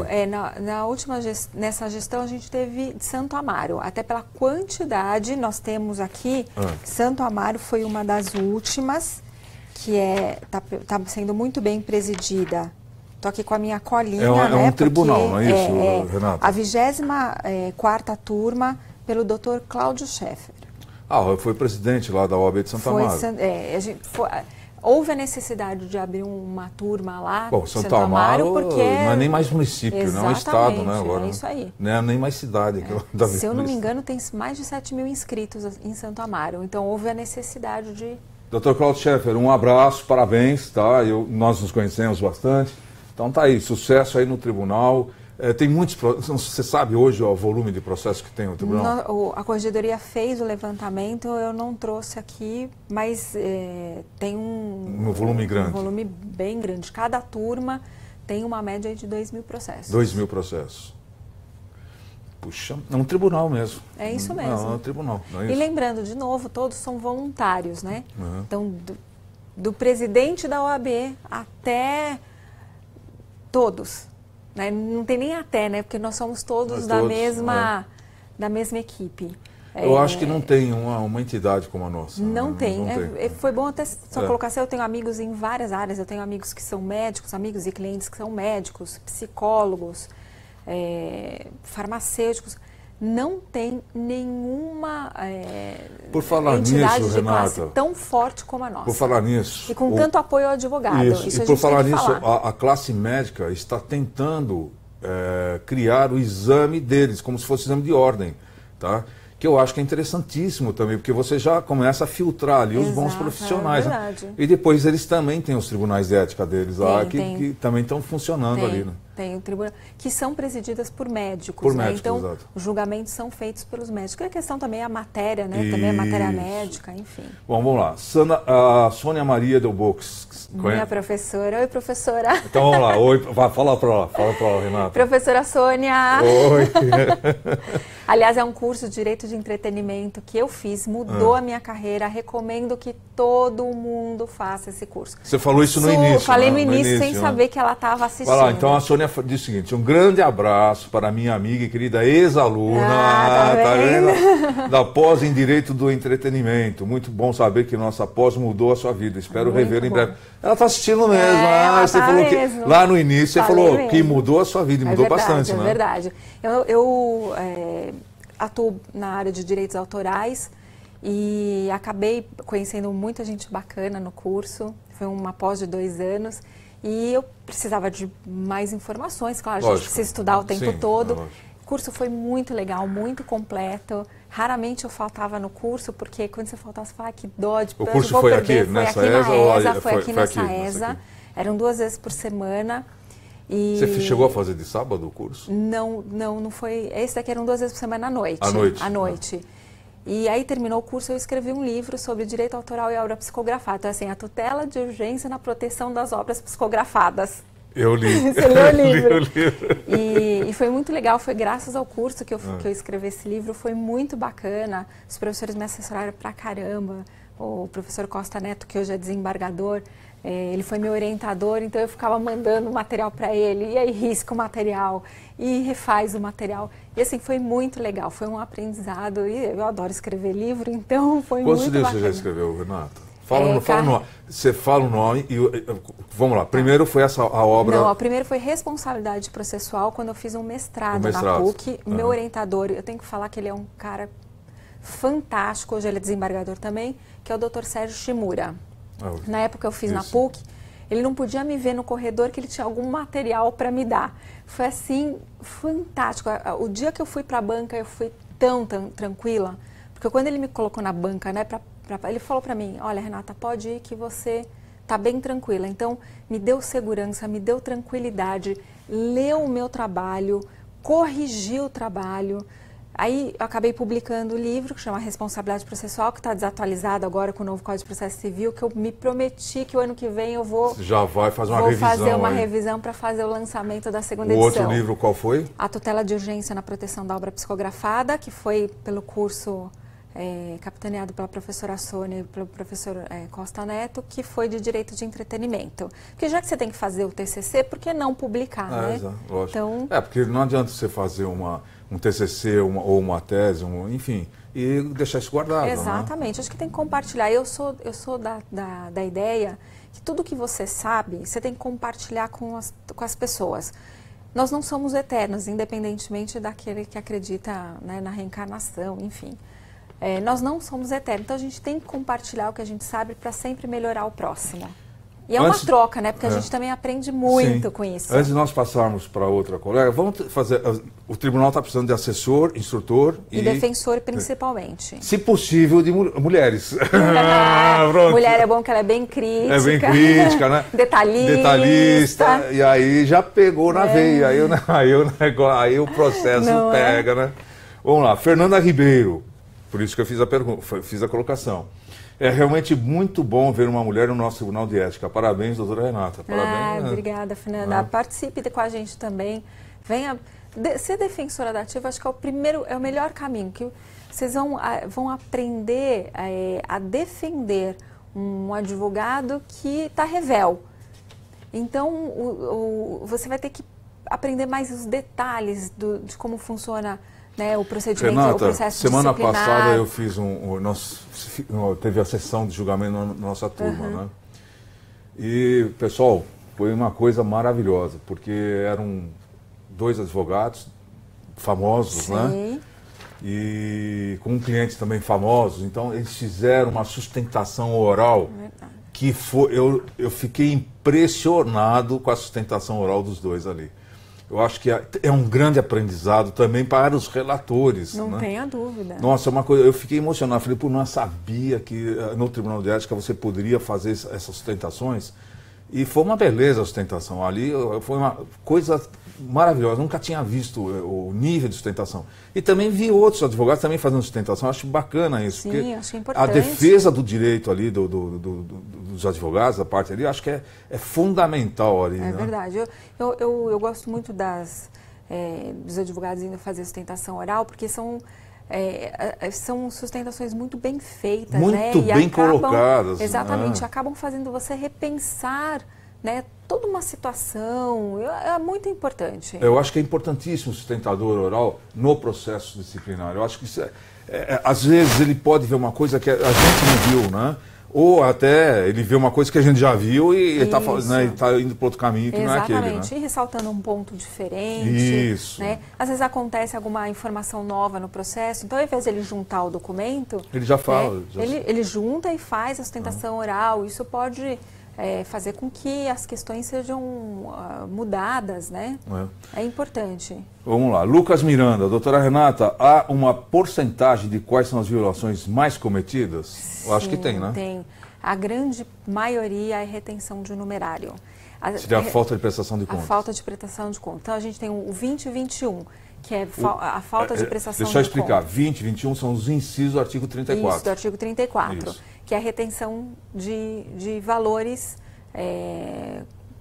Nessa gestão a gente teve de Santo Amaro, até pela quantidade, nós temos aqui, Santo Amaro foi uma das últimas, que tá sendo muito bem presidida. Estou aqui com a minha colinha, é né? um tribunal, não é isso, Renata? A 24ª turma pelo Dr. Cláudio Scheffer. Foi presidente lá da OAB de Santo Amaro. Houve a necessidade de abrir uma turma lá. Bom, Santo Amaro porque não é nem mais município, não é um estado, né? Agora, é isso aí. Não é nem mais cidade. Se eu não me engano, tem mais de 7 mil inscritos em Santo Amaro. Então houve a necessidade de... Dr. Cláudio Scheffer, um abraço, parabéns, tá? Nós nos conhecemos bastante. Então tá aí, sucesso aí no tribunal. Tem muitos, você sabe hoje o volume de processos que tem no tribunal? A Corregedoria fez o levantamento, eu não trouxe aqui, mas tem um volume grande. Um volume bem grande. Cada turma tem uma média de 2.000 processos. 2.000 processos. Puxa, é um tribunal mesmo. É isso mesmo. Não, é um tribunal. Não é isso? E lembrando, de novo, todos são voluntários, né? Então, do presidente da OAB até todos. Né? Não tem nem até, né? Porque nós somos todos da mesma equipe. Eu acho que não tem uma entidade como a nossa. Não tem. Foi bom até só colocar assim, eu tenho amigos em várias áreas, eu tenho amigos que são médicos, amigos e clientes que são médicos, psicólogos, farmacêuticos. Não tem nenhuma por falar entidade nisso, de classe Renata, tão forte como a nossa. Por falar nisso. E com tanto apoio ao advogado. Isso e por falar nisso, a classe médica está tentando criar o exame deles, como se fosse exame de ordem, tá? Que eu acho que é interessantíssimo também, porque você já começa a filtrar ali os bons profissionais. É verdade. Né? E depois eles também têm os tribunais de ética deles lá, que também estão funcionando ali. Né? Tem o tribunal, que são presididas por médicos. Por né? médicos, então, exato. Os julgamentos são feitos pelos médicos. A questão também é a matéria, né? Também é a matéria médica, enfim. Bom, vamos lá. A Sônia Maria Delbox. Minha professora. Oi, professora. Então vamos lá. Oi, fala para ela, Renata. Professora Sônia. Oi. Aliás, é um curso de Direito de Entretenimento que eu fiz, mudou a minha carreira, recomendo que todo mundo faça esse curso. Você falou isso no início. Falei no início sem saber que ela estava assistindo. Vai lá, então a Sônia diz o seguinte, um grande abraço para a minha amiga e querida ex-aluna, tá vendo? Da pós em Direito do Entretenimento. Muito bom saber que nossa pós mudou a sua vida, espero revê-la em breve. Ela está assistindo mesmo, você falou mesmo. que lá no início você falou mesmo. Que mudou a sua vida, e mudou bastante, né? É verdade. Eu atuo na área de direitos autorais e acabei conhecendo muita gente bacana no curso. Foi uma pós de 2 anos e eu precisava de mais informações, claro, a gente precisa estudar o tempo todo. O curso foi muito legal, muito completo. Raramente eu faltava no curso, porque quando você faltava, você falava, que dó de O curso foi aqui, nessa ESA? Foi aqui nessa ESA. Eram 2 vezes por semana. E você chegou a fazer de sábado o curso? Não foi. Esse daqui eram 2 vezes por semana à noite. À noite. E aí terminou o curso, eu escrevi um livro sobre direito autoral e obra psicografada. Então, assim, a tutela de urgência na proteção das obras psicografadas. Eu li. Você leu o livro. E foi muito legal, foi graças ao curso que eu escrevi esse livro, foi muito bacana. Os professores me assessoraram pra caramba. O professor Costa Neto, que hoje é desembargador, ele foi meu orientador, então eu ficava mandando material para ele, e aí risca o material, e refaz o material. E assim, foi muito legal, foi um aprendizado, e eu adoro escrever livro, então foi muito bacana. Quantos livros você já escreveu, Renata? Você fala o nome e vamos lá. Primeiro foi a obra... Não, primeiro foi responsabilidade processual, quando eu fiz um mestrado na PUC. Meu orientador, eu tenho que falar que ele é um cara fantástico, hoje ele é desembargador também, que é o Dr. Sérgio Shimura. Na época eu fiz na PUC, ele não podia me ver no corredor que ele tinha algum material para me dar. Foi assim, fantástico. O dia que eu fui para a banca, eu fui tão tranquila, porque quando ele me colocou na banca, né, ele falou para mim, olha, Renata, pode ir que você está bem tranquila. Então, me deu segurança, me deu tranquilidade, leu o meu trabalho, corrigiu o trabalho. Aí eu acabei publicando o livro que chama Responsabilidade Processual, que está desatualizado agora com o novo Código de Processo Civil, que eu me prometi que o ano que vem eu vou... Já vai fazer uma revisão. Vou fazer uma revisão para fazer o lançamento da segunda edição. O outro livro qual foi? A Tutela de Urgência na Proteção da Obra Psicografada, que foi pelo curso capitaneado pela professora Sônia e pelo professor Costa Neto, que foi de Direito de Entretenimento. Porque já que você tem que fazer o TCC, por que não publicar, né? Exato, lógico. Então, porque não adianta você fazer um TCC ou uma tese, enfim, e deixar isso guardado. Exatamente, né? Acho que tem que compartilhar. Eu sou da ideia que tudo que você sabe, você tem que compartilhar com as pessoas. Nós não somos eternos, independentemente daquele que acredita, né, na reencarnação, enfim. Nós não somos eternos, então a gente tem que compartilhar o que a gente sabe para sempre melhorar o próximo. E é uma troca, né? Porque a gente também aprende muito com isso. Antes de nós passarmos para outra colega, vamos fazer... O tribunal está precisando de assessor, instrutor e defensor, principalmente. Se possível, de mulheres. Mulher é bom que ela é bem crítica. É bem crítica, né? Detalhista. E aí já pegou na veia. Aí o processo pega, né? Vamos lá. Fernanda Ribeiro. Por isso que eu fiz a pergunta, fiz a colocação. É realmente muito bom ver uma mulher no nosso Tribunal de Ética. Parabéns, doutora Renata. Parabéns. Obrigada, Fernanda. Participe com a gente também. Venha ser defensora da ativa, acho que é o melhor caminho. Que vocês vão aprender a defender um advogado que está revel. Então, você vai ter que aprender mais os detalhes de como funciona, né, o procedimento, Renata, o processo semana disciplinar. passada eu fiz teve a sessão de julgamento na nossa turma, né? E, pessoal, foi uma coisa maravilhosa, porque eram 2 advogados famosos, Sim. né? E com clientes também famosos, então eles fizeram uma sustentação oral que foi, eu fiquei impressionado com a sustentação oral dos 2 ali. Eu acho que é um grande aprendizado também para os relatores. Não tenha dúvida. Nossa, é uma coisa, eu fiquei emocionado. Falei, não sabia que no Tribunal de Ética você poderia fazer essas sustentações. E foi uma beleza a sustentação. Ali foi uma coisa maravilhosa. Nunca tinha visto o nível de sustentação. E também vi outros advogados também fazendo sustentação. Acho bacana isso. Sim, acho importante. A defesa do direito ali, dos advogados, da parte ali, acho que é fundamental ali. É verdade. Eu gosto muito dos advogados indo fazer sustentação oral, porque são sustentações muito bem feitas, muito né? bem colocadas. Exatamente, acabam fazendo você repensar, né, toda uma situação. É muito importante. Eu acho que é importantíssimo o sustentador oral no processo disciplinar. Eu acho que isso às vezes ele pode ver uma coisa que a gente não viu, né? Ou até ele vê uma coisa que a gente já viu e está indo para outro caminho que não é aquele. Exatamente, e ressaltando um ponto diferente. Isso. Né? Às vezes acontece alguma informação nova no processo, então ao invés de ele juntar o documento... Ele já fala. Ele junta e faz a sustentação oral. Isso pode fazer com que as questões sejam mudadas, né? É importante. Vamos lá. Lucas Miranda, doutora Renata, há uma porcentagem de quais são as violações mais cometidas? Sim, eu acho que tem, né? Tem. A grande maioria é retenção de numerário. Seria a falta de prestação de contas. A falta de prestação de contas. Então a gente tem o 20 e 21, que é a falta de prestação de contas. Deixa eu explicar. 20 e 21 são os incisos do artigo 34. Isso, do artigo 34, Isso. Que é a retenção de valores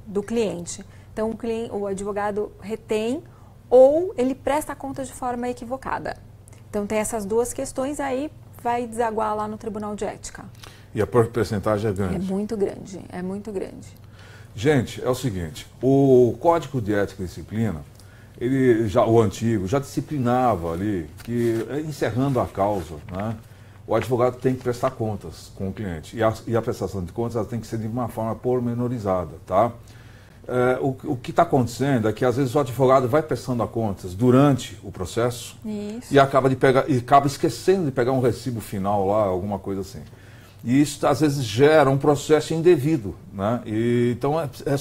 do cliente. Então o advogado retém ou ele presta a conta de forma equivocada. Então tem essas 2 questões, aí vai desaguar lá no Tribunal de Ética. E a porcentagem é grande? É muito grande, é muito grande. Gente, é o seguinte, o Código de Ética e Disciplina, o antigo, já disciplinava ali que, encerrando a causa, né, o advogado tem que prestar contas com o cliente. E a prestação de contas ela tem que ser de uma forma pormenorizada, tá? O que está acontecendo é que às vezes o advogado vai prestando a contas durante o processo. Isso. E acaba esquecendo de pegar um recibo final lá, alguma coisa assim. E isso às vezes gera um processo indevido, né? Então é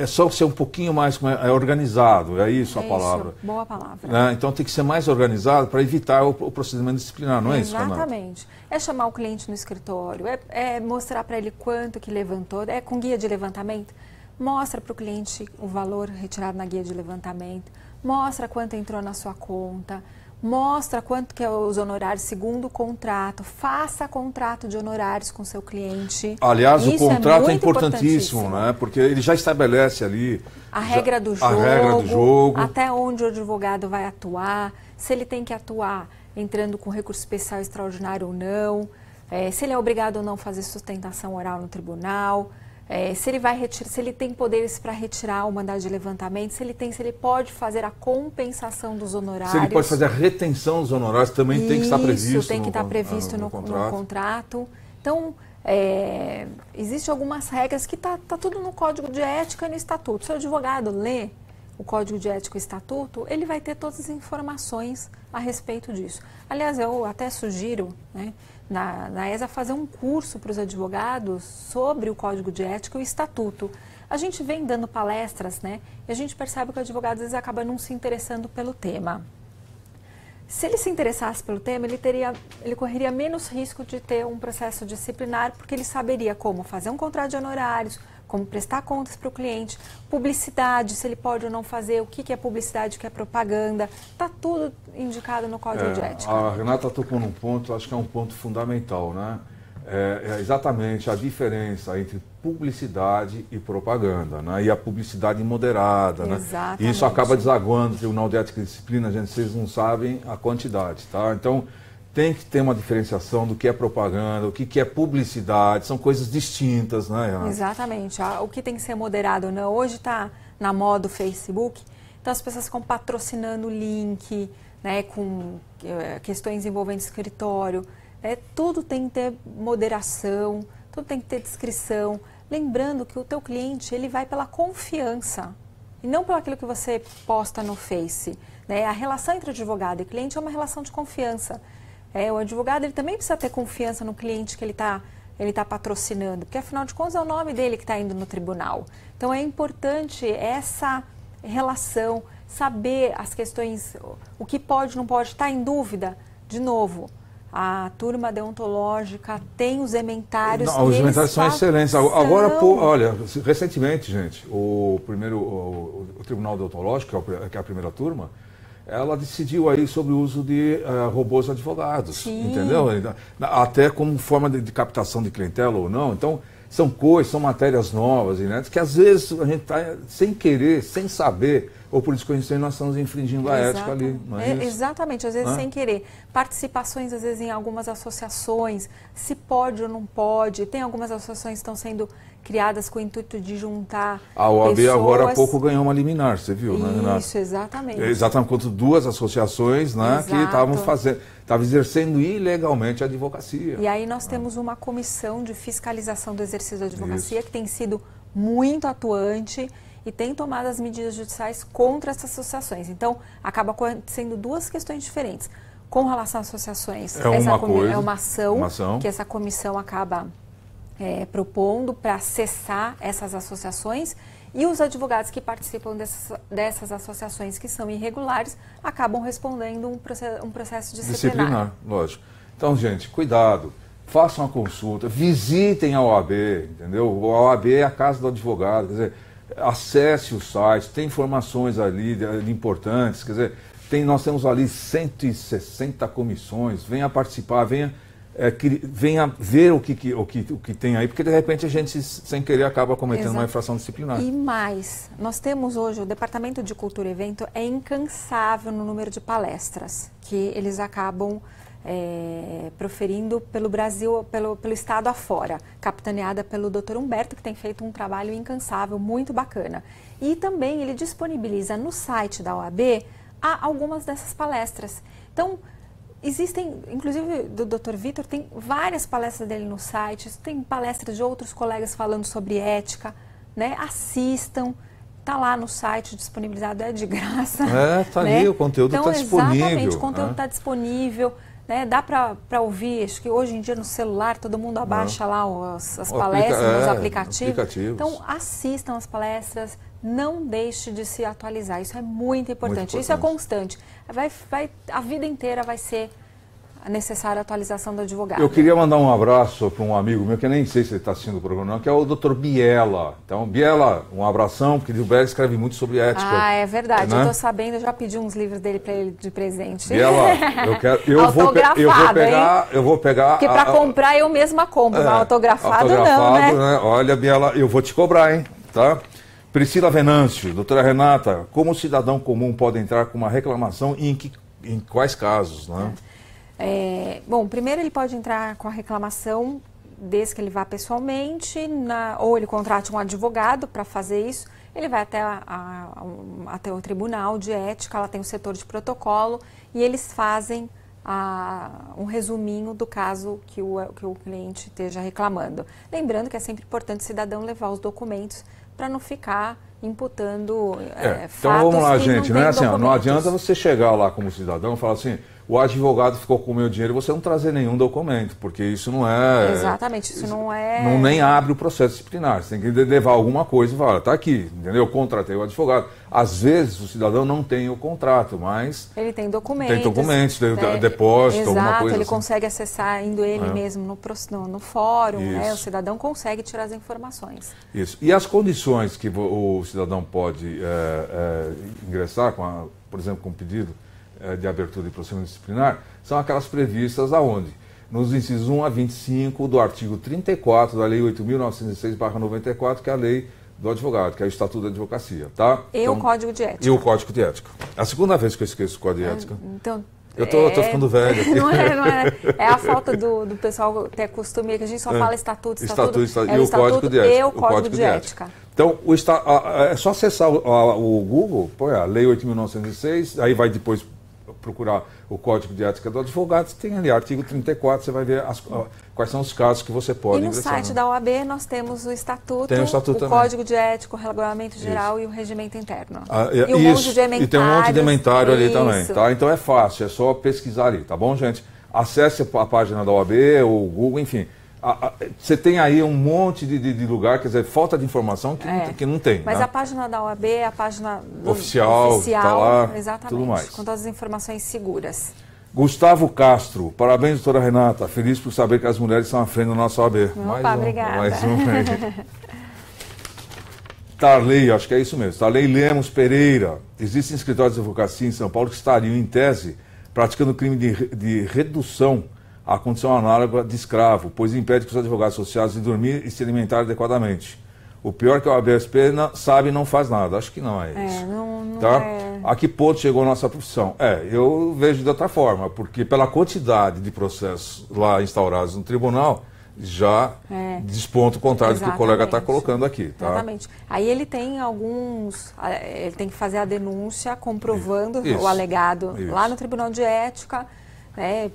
só ser um pouquinho mais organizado, é isso a palavra. Isso, boa palavra. Né? Então tem que ser mais organizado para evitar o procedimento disciplinar, não é isso, Fernanda? Exatamente. É chamar o cliente no escritório, é mostrar para ele quanto que levantou, com guia de levantamento. Mostra para o cliente o valor retirado na guia de levantamento, mostra quanto entrou na sua conta, mostra quanto que é os honorários segundo o contrato, faça contrato de honorários com seu cliente. Aliás, o contrato é importantíssimo, né? Porque ele já estabelece ali a regra do jogo, até onde o advogado vai atuar. se ele tem que atuar entrando com recurso especial extraordinário ou não, se ele é obrigado ou não a fazer sustentação oral no tribunal, se ele tem poderes para retirar o mandado de levantamento, se ele pode fazer a compensação dos honorários. Se ele pode fazer a retenção dos honorários, também tem que estar previsto. Isso, tem que estar previsto no contrato. Então, existem algumas regras que tá tudo no Código de Ética e no Estatuto. Se o advogado lê o Código de Ética e o Estatuto, ele vai ter todas as informações a respeito disso. Aliás, eu até sugiro, né, na ESA fazer um curso para os advogados sobre o Código de Ética e o Estatuto. A gente vem dando palestras, né, e a gente percebe que o advogado às vezes acaba não se interessando pelo tema. Se ele se interessasse pelo tema, ele correria menos risco de ter um processo disciplinar, porque ele saberia como fazer um contrato de honorários, como prestar contas para o cliente, publicidade, se ele pode ou não fazer, o que é publicidade, o que é propaganda, está tudo indicado no Código de Ética. A Renata tocou num ponto, acho que é um ponto fundamental, né? É exatamente a diferença entre publicidade e propaganda, né? E a publicidade moderada, né? E isso acaba desaguando o Tribunal de Ética e Disciplina, gente, vocês não sabem a quantidade, tá? Então, tem que ter uma diferenciação do que é propaganda, o que é publicidade, são coisas distintas, né, Renata? Exatamente. O que tem que ser moderado, né? Hoje está na moda o Facebook, então as pessoas ficam patrocinando link, né, com questões envolvendo escritório. Tudo tem que ter moderação, tudo tem que ter descrição. Lembrando que o teu cliente, ele vai pela confiança e não pelo aquilo que você posta no Face, né? A relação entre advogado e cliente é uma relação de confiança. O advogado, ele também precisa ter confiança no cliente que ele tá patrocinando, porque afinal de contas é o nome dele que está indo no tribunal. Então é importante essa relação, saber as questões, o que pode, não pode, está em dúvida, de novo. A turma deontológica tem os ementários. Não, os ementários são excelentes. Agora, olha, recentemente, gente, o Tribunal Deontológico, que é a primeira turma, ela decidiu aí sobre o uso de robôs advogados, Sim. Entendeu? Até como forma de captação de clientela ou não. Então, são coisas, são matérias novas, né, que às vezes a gente está sem querer, sem saber, ou por desconhecimento, nós estamos infringindo a ética ali. Não é isso? Exatamente, às vezes sem querer. Participações, às vezes, em algumas associações, se pode ou não pode. Tem algumas associações que estão sendo criadas com o intuito de juntar a OAB pessoas. Agora há pouco ganhou uma liminar, você viu, né, Renata? Isso, exatamente. Exatamente, contra duas associações, né, que estavam exercendo ilegalmente a advocacia. E aí nós temos uma comissão de fiscalização do exercício da advocacia que tem sido muito atuante e tem tomado as medidas judiciais contra essas associações. Então, acaba acontecendo duas questões diferentes. Com relação às associações, é uma ação que essa comissão acaba propondo para cessar essas associações, e os advogados que participam dessas associações que são irregulares acabam respondendo um processo disciplinar. Lógico. Então, gente, cuidado, façam a consulta, visitem a OAB, entendeu? A OAB é a casa do advogado, quer dizer, acesse o site, tem informações ali importantes, quer dizer, nós temos ali 160 comissões, venha participar, venha ver o que tem aí, porque de repente a gente, sem querer, acaba cometendo uma infração disciplinar. E mais, nós temos hoje, o Departamento de Cultura e Evento é incansável no número de palestras que eles acabam proferindo pelo Brasil, pelo estado afora, capitaneada pelo Dr. Humberto, que tem feito um trabalho incansável, muito bacana. E também ele disponibiliza no site da OAB algumas dessas palestras. Então, existem, inclusive do Dr. Vitor, tem várias palestras dele no site, tem palestras de outros colegas falando sobre ética, né? Assistam, está lá no site disponibilizado, é de graça. Está ali, o conteúdo está disponível. Exatamente, o conteúdo está disponível. Né? Dá para ouvir, acho que hoje em dia no celular todo mundo abaixa lá as palestras, os aplicativos. Então assistam as palestras, não deixe de se atualizar, isso é muito importante. Isso é constante. A vida inteira vai ser necessária a atualização do advogado. Eu queria mandar um abraço para um amigo meu, que eu nem sei se ele está assistindo o programa não, que é o Dr. Biela. Então, Biela, um abração, porque o Biela escreve muito sobre ética. É verdade, né? Eu estou sabendo, eu já pedi uns livros dele para ele de presente. Biela, eu vou pegar... Porque para comprar eu mesma compro, mas autografado não, né? Olha, Biela, eu vou te cobrar, hein? Tá? Priscila Venâncio, doutora Renata, como o cidadão comum pode entrar com uma reclamação e em quais casos, né? Bom, primeiro ele pode entrar com a reclamação desde que ele vá pessoalmente, ou ele contrate um advogado para fazer isso. Ele vai até o tribunal de ética, lá tem o setor de protocolo, e eles fazem um resuminho do caso que o cliente esteja reclamando. Lembrando que é sempre importante o cidadão levar os documentos para não ficar imputando fatos. Então vamos lá, que gente, não né? Assim, documentos. não adianta você chegar lá como cidadão e falar assim, o advogado ficou com o meu dinheiro e você não trazer nenhum documento, porque isso não é... Exatamente, isso não é... Não nem abre o processo disciplinar, você tem que levar alguma coisa e falar, tá aqui, entendeu? Eu contratei o advogado. Às vezes o cidadão não tem o contrato, mas... Ele tem documentos. Tem documentos, tem depósito, alguma coisa ele assim. consegue acessar indo ele mesmo no fórum, né? O cidadão consegue tirar as informações. Isso. E as condições que o cidadão pode ingressar, por exemplo, com pedido de abertura de procedimento disciplinar, são aquelas previstas aonde? Nos incisos 1 a 25 do artigo 34 da Lei 8.906/94, que é a lei do advogado, que é o Estatuto da Advocacia, tá? E o Código de Ética. E o Código de Ética. É a segunda vez que eu esqueço o Código de Ética. Então, eu tô ficando velho aqui. Não é. É a falta do pessoal ter costume, que a gente só fala estatuto. E o Código de Ética. E o Código de Ética. Então, é só acessar o Google, põe a Lei 8.906, aí vai depois procurar o Código de Ética do Advogado, você tem ali artigo 34, você vai ver quais são os casos que você pode ingressar. E no site da OAB nós temos o Estatuto, também. Código de Ética, o Regulamento Geral e o Regimento Interno. E um monte de ementários. E tem um monte de ementário ali também, tá? Então é fácil, é só pesquisar ali, tá bom, gente? Acesse a página da OAB, o Google, enfim. Você tem aí um monte de lugar, quer dizer, falta de informação que não tem. Mas né? A página da OAB é a página oficial, tá lá, exatamente, tudo mais. com todas as informações seguras. Gustavo Castro, parabéns, doutora Renata. Feliz por saber que as mulheres são à frente da nossa OAB. Obrigada. Mais um aí. Tarley, acho que é isso mesmo. Tarley Lemos Pereira. Existem escritórios de advocacia em São Paulo que estariam, em tese, praticando crime de redução à condição análoga de escravo, pois impede que os advogados associados de dormir e se alimentar adequadamente. O pior é que o ABSP sabe e não faz nada. Acho que não é isso. Não tá? é... A que ponto chegou a nossa profissão? Eu vejo de outra forma, porque pela quantidade de processos lá instaurados no tribunal, já desponta o contrário do que o colega está colocando aqui. Tá? Exatamente. Aí ele tem ele tem que fazer a denúncia comprovando o alegado lá no Tribunal de Ética,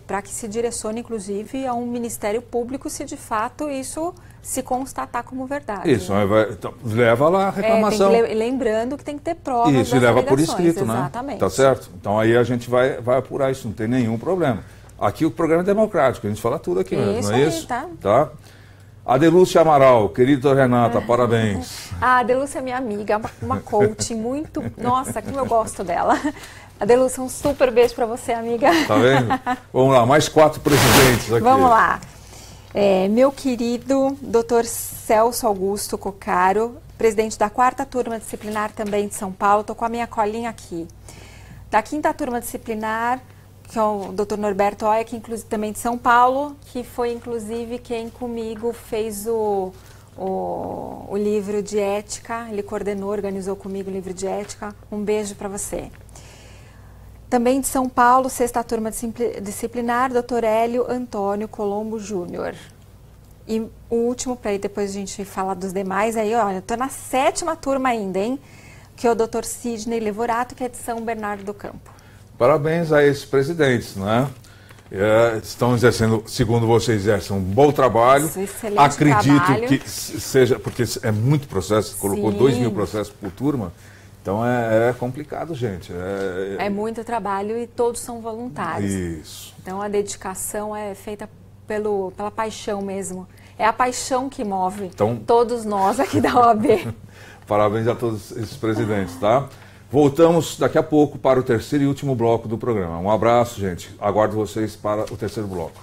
para que se direcione, inclusive, a um Ministério Público se de fato isso se constatar como verdade. Isso, né? Então, leva lá a reclamação. Lembrando que tem que ter provas. Isso, e leva por escrito, né? Exatamente. Tá certo? Então aí a gente vai apurar isso, não tem nenhum problema. Aqui o programa é democrático, a gente fala tudo aqui mesmo, não é isso? Tá? Adelúcia Amaral, querida Renata, parabéns. A Adelúcia é minha amiga, uma coach muito... Nossa, como eu gosto dela. Adelúcia, um super beijo para você, amiga. Tá vendo? Vamos lá, mais 4 presidentes aqui. Vamos lá. Meu querido Dr. Celso Augusto Cocaro, presidente da 4ª turma disciplinar também de São Paulo, estou com a minha colinha aqui. Da 5ª turma disciplinar, que é o Dr. Norberto Oia, que inclusive também de São Paulo, que foi inclusive quem comigo fez o livro de ética, ele coordenou, organizou comigo o livro de ética. Um beijo para você. Também de São Paulo, 6ª turma disciplinar, Dr. Hélio Antônio Colombo Júnior. E o último, para aí depois a gente falar dos demais, aí, olha, eu estou na 7ª turma ainda, hein? Que é o Dr. Sidney Levorato, que é de São Bernardo do Campo. Parabéns a esses presidentes, né? Estão exercendo, segundo vocês, exercem um bom trabalho. Excelente Acredito trabalho. que seja, porque é muito processo, colocou 2.000 processos por turma. Então é complicado, gente. É muito trabalho e todos são voluntários. Isso. Então a dedicação é feita pela paixão mesmo. É a paixão que move todos nós aqui da OAB. Parabéns a todos esses presidentes, tá? Voltamos daqui a pouco para o 3º e último bloco do programa. Um abraço, gente. Aguardo vocês para o 3º bloco.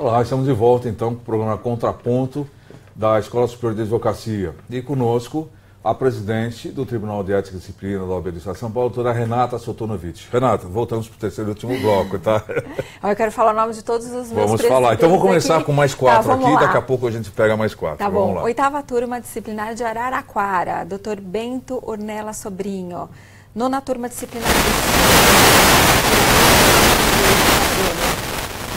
Olá, estamos de volta então com o programa Contraponto da Escola Superior de Advocacia. E conosco a presidente do Tribunal de Ética e Disciplina da OAB do Estado de São Paulo, a doutora Renata Sotonovich. Renata, voltamos para o terceiro e último bloco, tá? Eu quero falar o nome de todos os meus Vamos falar. Então vamos começar aqui com mais 4 aqui, lá. Daqui a pouco a gente pega mais 4. Tá vamos bom. lá. Oitava turma disciplinar de Araraquara, Dr. Bento Ornella Sobrinho. Nona turma disciplinar de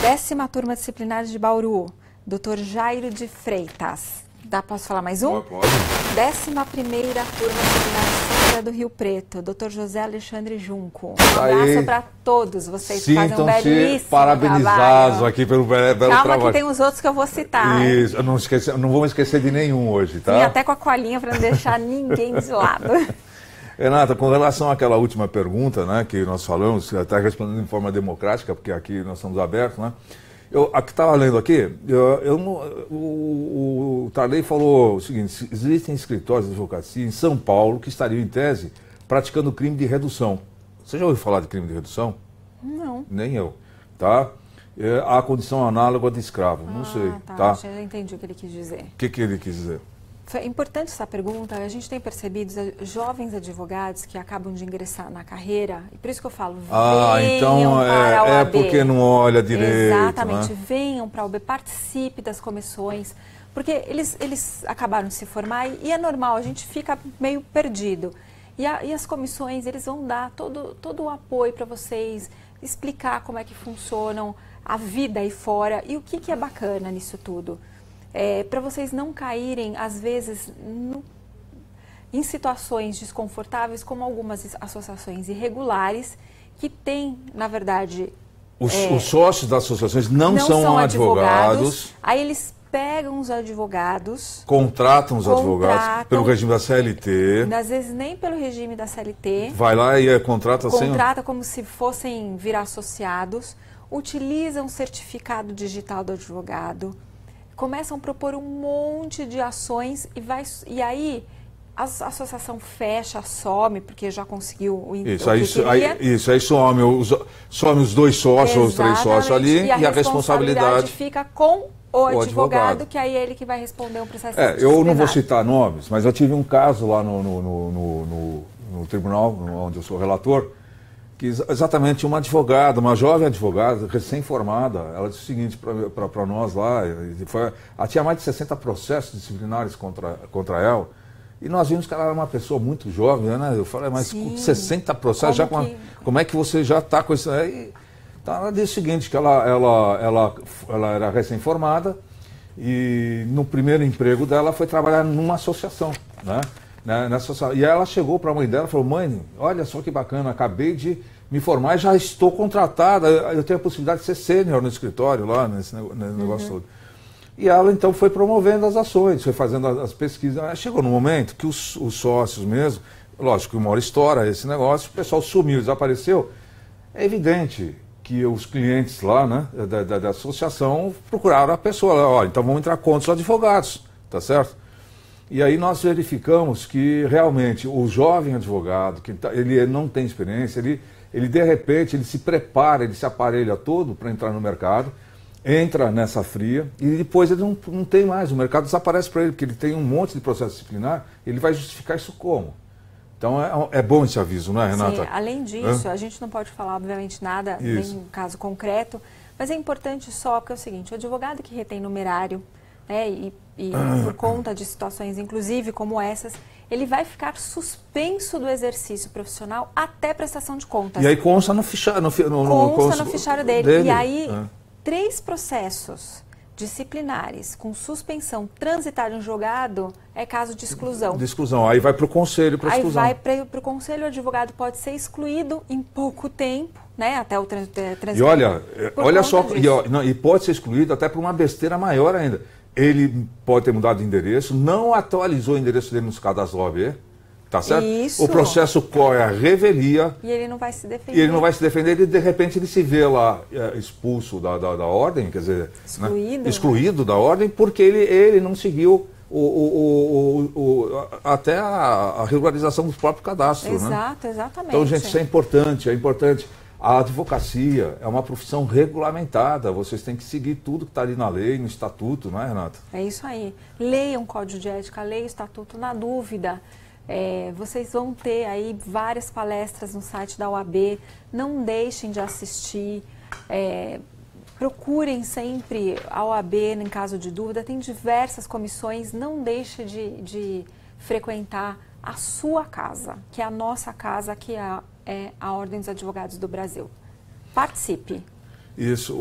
10ª turma disciplinar de Bauru, Dr. Jairo de Freitas. Posso falar mais um? Pode. 11ª turma disciplinar de São José do Rio Preto, Dr. José Alexandre Junco. Um Aí. abraço para todos vocês que fazem um belíssimo Sintam-se parabenizados trabalho. aqui pelo belo Calma trabalho. que tem os outros que eu vou citar. Isso, não vamos esquecer de nenhum hoje, tá? Sim, até com a colinha para não deixar ninguém de lado. Renata, com relação àquela última pergunta, né, que nós falamos, até respondendo de forma democrática, porque aqui nós estamos abertos, né? Eu estava lendo aqui, o Tarley falou o seguinte: existem escritórios de advocacia em São Paulo que estariam, em tese, praticando crime de redução. Você já ouviu falar de crime de redução? Não. Nem eu, tá? A condição análoga de escravo, não sei, tá? Já entendi o que ele quis dizer. O que ele quis dizer? É importante essa pergunta. A gente tem percebido jovens advogados que acabam de ingressar na carreira, e por isso que eu falo, venham então para a OAB. porque não olha direito. Exatamente, né? venham para a OAB, participe das comissões, porque eles acabaram de se formar e é normal, a gente fica meio perdido. E as comissões, eles vão dar todo o apoio para vocês, explicar como é que funcionam a vida aí fora e o que é bacana nisso tudo. Para vocês não caírem, às vezes, em situações desconfortáveis, como algumas associações irregulares, que têm, na verdade... Os sócios das associações não são advogados. Aí eles pegam os advogados... Contratam os advogados pelo regime da CLT. Às vezes nem pelo regime da CLT. Vai lá e contrata como se fossem virar associados. Utilizam o certificado digital do advogado. Começam a propor um monte de ações e aí a associação fecha, some, porque já conseguiu o que queria. Aí some os 2 sócios ou os 3 sócios ali e a responsabilidade fica com o advogado, que aí é ele que vai responder um processo disciplinar. Eu não vou citar nomes, mas eu tive um caso lá no tribunal, onde eu sou relator, que exatamente uma advogada, uma jovem advogada, recém-formada, ela disse o seguinte para nós lá, ela tinha mais de 60 processos disciplinares contra ela, e nós vimos que ela era uma pessoa muito jovem, né? Eu falei, mas com 60 processos, como é que você já está com isso aí? Então ela disse o seguinte, que ela era recém-formada, e no primeiro emprego dela foi trabalhar numa associação, né? E ela chegou para a mãe dela e falou: mãe, olha só que bacana, acabei de me formar e já estou contratada, eu tenho a possibilidade de ser sênior no escritório lá, nesse negócio todo. E ela então foi promovendo as ações, foi fazendo as pesquisas. Aí chegou no momento que os sócios mesmo, lógico que uma hora estoura esse negócio, o pessoal sumiu, desapareceu. É evidente que os clientes lá, né, da associação procuraram a pessoa, olha, então vamos entrar contra os advogados, tá certo? E aí nós verificamos que realmente o jovem advogado, ele não tem experiência, ele de repente ele se prepara, ele se aparelha todo para entrar no mercado, entra nessa fria e depois ele não tem mais, o mercado desaparece para ele, porque ele tem um monte de processo disciplinar, ele vai justificar isso como? Então é bom esse aviso, não é, Renata? Sim, além disso, a gente não pode falar obviamente nada, nem um caso concreto, mas é importante só, porque é o seguinte, o advogado que retém numerário, né, e por conta de situações, inclusive como essas, ele vai ficar suspenso do exercício profissional até prestação de contas. E aí consta no fichário, consta no fichário dele. E aí, 3 processos disciplinares com suspensão transitária em julgado é caso de exclusão. De exclusão. Aí vai para o conselho para exclusão. Aí vai para o conselho, o advogado pode ser excluído em pouco tempo, né, até o transitório. E olha só, e pode ser excluído até por uma besteira maior ainda. Ele pode ter mudado de endereço, não atualizou o endereço dele nos cadastros da OAB, tá certo? Isso. O processo corre a revelia. E ele não vai se defender. E de repente ele se vê lá expulso da ordem, quer dizer, excluído da ordem, porque ele não seguiu até a regularização do próprio cadastro. Exato, né? Exatamente. Então, gente, isso é importante, A advocacia é uma profissão regulamentada, vocês têm que seguir tudo que está ali na lei, no estatuto, não é, Renata? É isso aí. Leiam o Código de Ética, leiam o estatuto. Na dúvida, vocês vão ter aí várias palestras no site da OAB, não deixem de assistir, procurem sempre a OAB em caso de dúvida, tem diversas comissões, não deixe de frequentar a sua casa, que é a nossa casa, que é a Ordem dos Advogados do Brasil. Participe. Isso.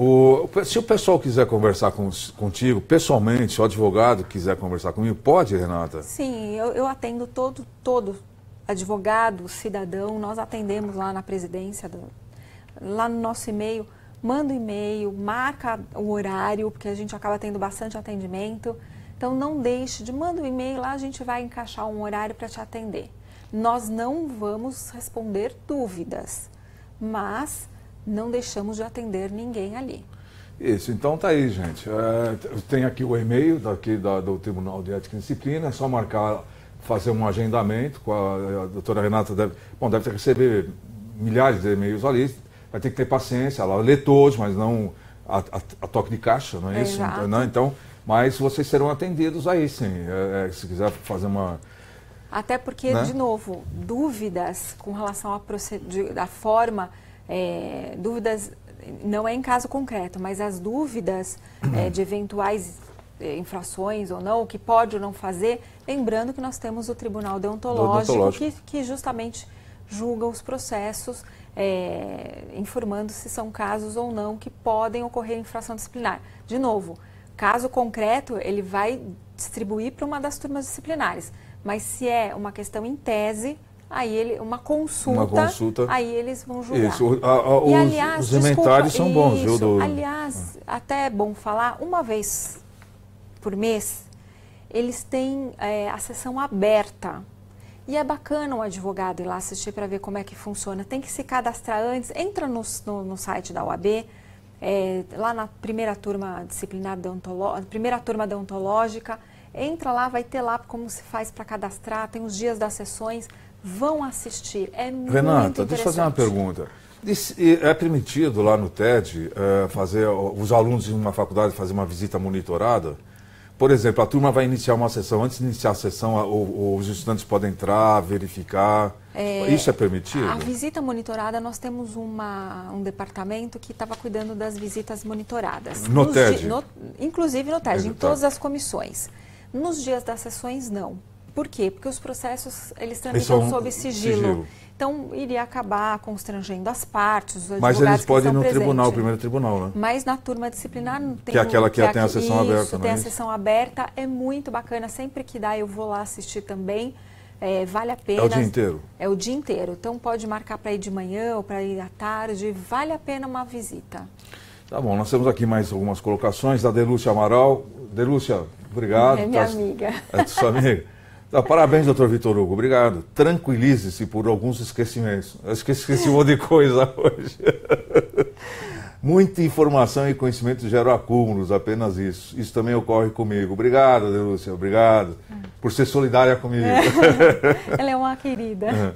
Se o pessoal quiser conversar contigo, pessoalmente, se o advogado quiser conversar comigo, pode, Renata? Sim, eu atendo todo advogado, cidadão, nós atendemos lá na presidência, lá no nosso e-mail, manda um e-mail, marca o horário, porque a gente acaba tendo bastante atendimento. Então não deixe de mandar um e-mail, lá a gente vai encaixar um horário para te atender. Nós não vamos responder dúvidas, mas não deixamos de atender ninguém ali. Isso, então tá aí, gente. Tem aqui o e-mail do Tribunal de Ética e Disciplina, é só marcar, fazer um agendamento com a doutora Renata, deve receber milhares de e-mails ali, vai ter que ter paciência, ela lê todos, mas não a toque de caixa, não é isso? Não, então, mas vocês serão atendidos aí, sim, se quiser fazer uma... Até porque, de novo, dúvidas com relação à forma, dúvidas não é em caso concreto, mas as dúvidas de eventuais infrações ou não, o que pode ou não fazer, lembrando que nós temos o Tribunal Deontológico. Que justamente julga os processos, informando se são casos ou não que podem ocorrer infração disciplinar. De novo, caso concreto, ele vai distribuir para uma das turmas disciplinares. Mas se é uma questão em tese, aí uma consulta, aí eles vão julgar. Isso. E, aliás, os inventários são bons, viu? Aliás, até é bom falar, uma vez por mês, eles têm a sessão aberta. E é bacana o advogado ir lá assistir para ver como é que funciona. Tem que se cadastrar antes, entra no site da OAB, lá na primeira turma disciplinar primeira turma deontológica, entra lá, vai ter lá como se faz para cadastrar, tem os dias das sessões, vão assistir, é muito interessante. Renata, deixa eu fazer uma pergunta. É permitido lá no TED fazer os alunos de uma faculdade fazer uma visita monitorada? Por exemplo, a turma vai iniciar uma sessão, antes de iniciar a sessão, os estudantes podem entrar, verificar, isso é permitido? A visita monitorada, nós temos um departamento que estava cuidando das visitas monitoradas. No TED? Inclusive no TED, em todas as comissões. Nos dias das sessões, não. Por quê? Porque os processos, eles tramitam sob sigilo. Então, iria acabar constrangendo as partes, os advogados. Mas eles podem ir no presentes. tribunal, primeiro tribunal, né? Mas na turma disciplinar não tem... Que é aquela que tem a sessão aberta, não é isso? Tem a sessão aberta, é muito bacana. Sempre que dá, eu vou lá assistir também. Vale a pena. É o dia inteiro? É o dia inteiro. Então, pode marcar para ir de manhã ou para ir à tarde. Vale a pena uma visita. Tá bom, nós temos aqui mais algumas colocações da Delúcia Amaral. Delúcia, obrigado. É minha amiga. É sua amiga. Tá, parabéns, doutor Vitor Hugo, obrigado. Tranquilize-se por alguns esquecimentos. Eu esqueci um monte de coisa hoje. Muita informação e conhecimento geram acúmulos, apenas isso. Isso também ocorre comigo. Obrigado, Delúcia, obrigado por ser solidária comigo. Ela é uma querida.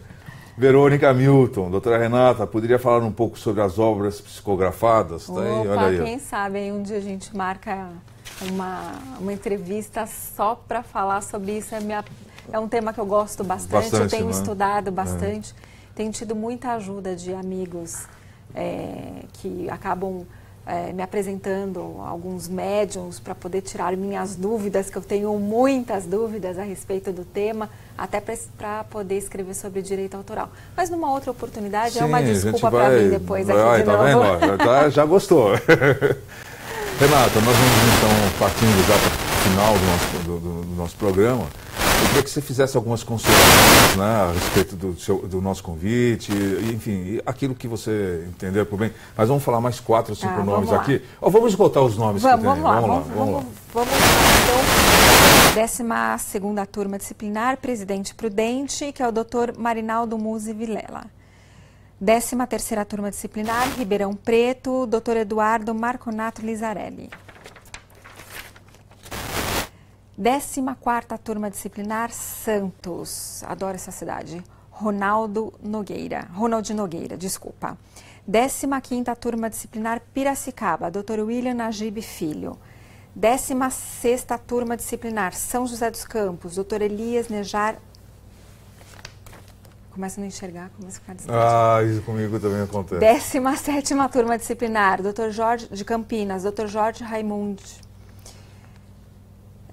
Verônica Milton, doutora Renata, poderia falar um pouco sobre as obras psicografadas? Opa, aí, olha aí. Quem sabe aí um dia a gente marca uma entrevista só para falar sobre isso. É um tema que eu gosto bastante, eu tenho estudado bastante, tenho tido muita ajuda de amigos que acabam me apresentando alguns médiums para poder tirar minhas dúvidas, que eu tenho muitas dúvidas a respeito do tema, até para poder escrever sobre direito autoral. Mas numa outra oportunidade. Sim, é uma desculpa para mim depois aqui de novo. Vendo? Já gostou. Renata, nós vamos então partindo já para o final do nosso programa. Eu queria que você fizesse algumas considerações, né, a respeito do nosso convite, enfim, aquilo que você entender por bem. Mas vamos falar mais 4 ou 5 nomes aqui. Vamos esgotar os nomes que tem. Vamos lá. Então, 12ª turma disciplinar, presidente prudente, que é o doutor Marinaldo Musi Vilela. 13ª turma disciplinar, Ribeirão Preto, doutor Eduardo Marconato Lizarelli. 14ª turma disciplinar, Santos, adoro essa cidade, Ronald Nogueira, desculpa. 15ª turma disciplinar Piracicaba, Dr. William Najib Filho. 16ª turma disciplinar São José dos Campos, Dr. Elias Nejar. Começa a não enxergar, começa a ficar distante. Ah, isso comigo também acontece. 17ª turma disciplinar, Dr. Jorge de Campinas, Dr. Jorge Raimundi.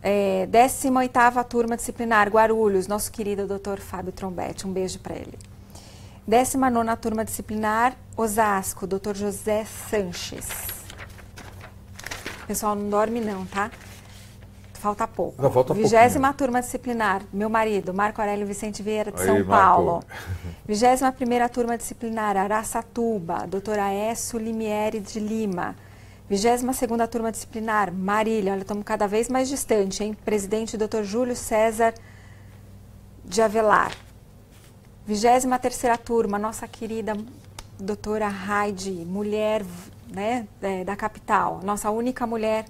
18ª turma disciplinar Guarulhos, nosso querido Dr. Fábio Trombete, um beijo para ele. 19ª turma disciplinar Osasco, Dr. José Sanches. Pessoal, não dorme não, tá? Falta pouco. Não, falta 20ª turma disciplinar, meu marido, Marco Aurélio Vicente Vieira de São Paulo. 21ª turma disciplinar Araçatuba, Dr. Aécio Limieri de Lima. 22ª turma disciplinar Marília, olha, estamos cada vez mais distante, hein? Presidente Dr. Júlio César de Avelar. 23ª turma, nossa querida doutora Raide, mulher, né, da capital, nossa única mulher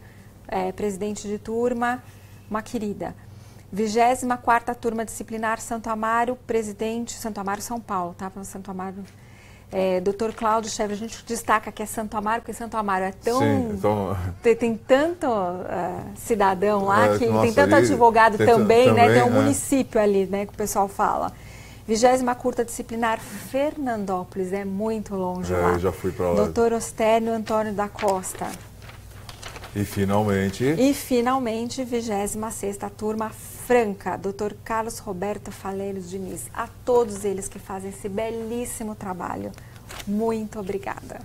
presidente de turma, uma querida. 24ª turma disciplinar Santo Amaro, presidente, Santo Amaro, São Paulo, tá? Santo Amaro, Dr. Cláudio Chevre, a gente destaca que é Santo Amaro, porque Santo Amaro é tão... Sim, então... Tem tanto cidadão lá, que tem tanto advogado também, né? Tem um município ali, né, que o pessoal fala. 20ª disciplinar Fernandópolis, é muito longe lá. Eu já fui para lá. Dr. Ostênio Antônio da Costa. E finalmente... 26ª turma Franca, Dr. Carlos Roberto Faleiros Diniz. A todos eles que fazem esse belíssimo trabalho, muito obrigada.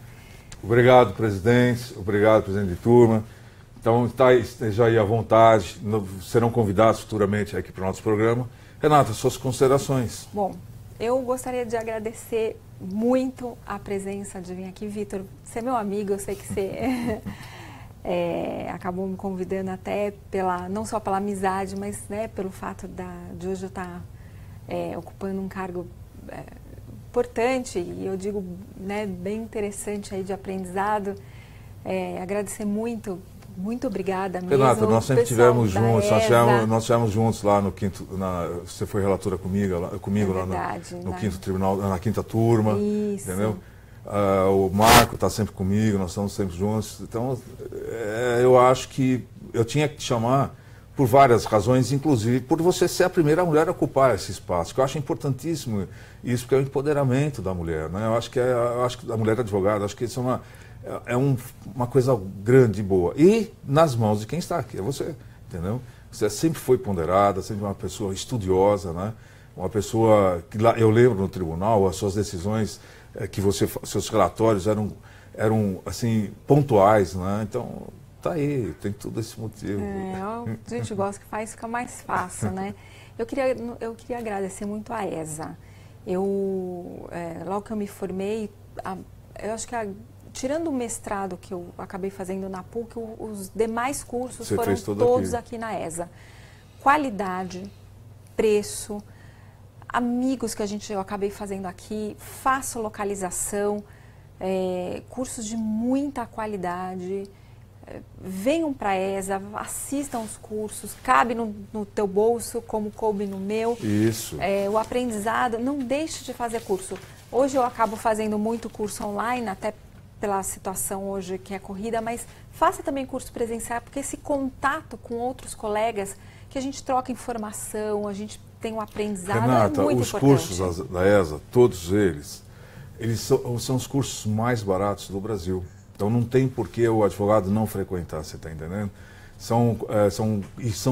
Obrigado, presidente. Obrigado, presidente de turma. Então, esteja aí à vontade. Serão convidados futuramente aqui para o nosso programa. Renata, suas considerações. Bom, eu gostaria de agradecer muito a presença de vir aqui. Vitor, você é meu amigo, eu sei que você acabou me convidando até não só pela amizade, mas, né, pelo fato de hoje eu estar ocupando um cargo importante, e eu digo, né, bem interessante aí de aprendizado. Agradecer muito. Muito obrigada mesmo. Renata, nós sempre estivemos juntos, nós estivemos juntos lá no quinto, você foi relatora comigo lá no quinto tribunal, na quinta turma, isso. Entendeu? O Marco está sempre comigo, nós estamos sempre juntos. Então, eu acho que eu tinha que te chamar por várias razões, inclusive por você ser a primeira mulher a ocupar esse espaço, que eu acho importantíssimo isso, porque é o empoderamento da mulher, né? Eu acho que a mulher advogada, acho que isso é uma coisa grande e boa. E nas mãos de quem está aqui, é você, entendeu? Você sempre foi ponderada, sempre uma pessoa estudiosa, né? Uma pessoa que lá, eu lembro no tribunal, as suas decisões, seus relatórios eram assim, pontuais, né? Então, tá aí, tem todo esse motivo. A gente gosta que faz, fica mais fácil, né? Eu queria agradecer muito a ESA. Logo que eu me formei, eu acho que tirando o mestrado que eu acabei fazendo na PUC, os demais cursos foram todos aqui na ESA. Qualidade, preço, amigos que eu acabei fazendo aqui, faço localização, cursos de muita qualidade. Venham para a ESA, assistam os cursos, cabe no teu bolso como coube no meu. Isso. O aprendizado, não deixe de fazer curso. Hoje eu acabo fazendo muito curso online, até pela situação hoje que é corrida, mas faça também curso presencial, porque esse contato com outros colegas, que a gente troca informação, a gente tem um aprendizado, Renata, é muito os importante. cursos da ESA, todos eles são os cursos mais baratos do Brasil. Então não tem por que o advogado não frequentar, você está entendendo? São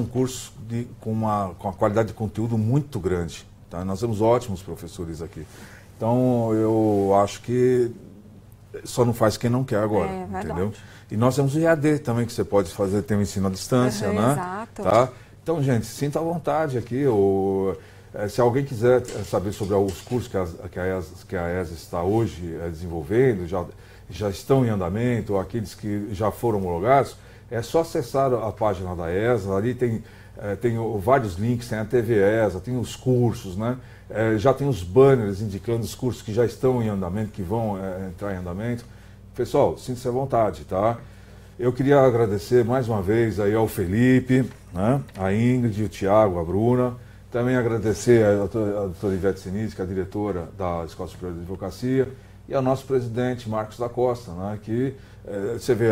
cursos com uma qualidade de conteúdo muito grande. Tá? Nós temos ótimos professores aqui. Então eu acho que só não faz quem não quer agora, entendeu? E nós temos o EAD também, que você pode fazer, tem o ensino à distância, né? Exato. Tá? Então, gente, sinta à vontade aqui. Se alguém quiser saber sobre os cursos que a ESA está hoje desenvolvendo, já estão em andamento, ou aqueles que já foram homologados, é só acessar a página da ESA, ali tem vários links, tem a TV ESA, tem os cursos, né? Já tem os banners indicando os cursos que já estão em andamento, que vão entrar em andamento. Pessoal, sinta-se à vontade, tá? Eu queria agradecer mais uma vez aí ao Felipe, né? A Ingrid, o Tiago, a Bruna, Também agradecer a doutora Ivete Sinise, que é a diretora da Escola Superior de Advocacia, e ao nosso presidente, Marcos da Costa, né, que você vê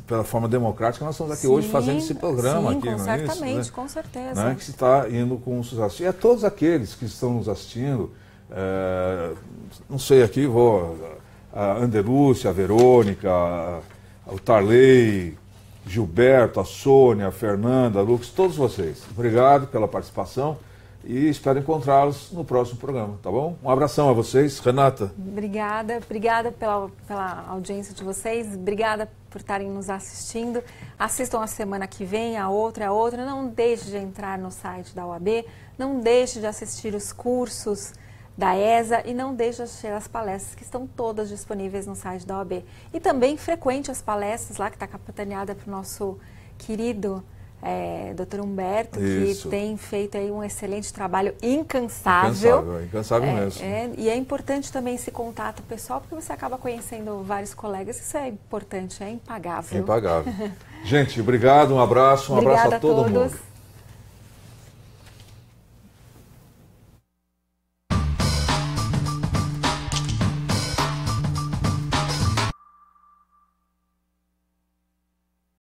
pela forma democrática, nós estamos aqui hoje fazendo esse programa. Sim, aqui, não é isso, né? com certeza. Né, que está indo com sucesso. E a todos aqueles que estão nos assistindo, não sei aqui, a Anderlúcia, a Verônica, o Tarley, Gilberto, a Sônia, a Fernanda, a Lux, todos vocês. Obrigado pela participação e espero encontrá-los no próximo programa, tá bom? Um abração a vocês. Renata. Obrigada pela audiência de vocês, obrigada por estarem nos assistindo. Assistam a semana que vem, a outra. Não deixe de entrar no site da OAB, não deixe de assistir os cursos da ESA e não deixe de assistir as palestras que estão todas disponíveis no site da OAB. E também frequente as palestras lá, que está capitaneada para o nosso querido Dr. Humberto, Isso. que tem feito aí um excelente trabalho, incansável. Incansável mesmo. E é importante também esse contato pessoal, porque você acaba conhecendo vários colegas, isso é importante, é impagável. É impagável. Gente, obrigado, um abraço a todo mundo.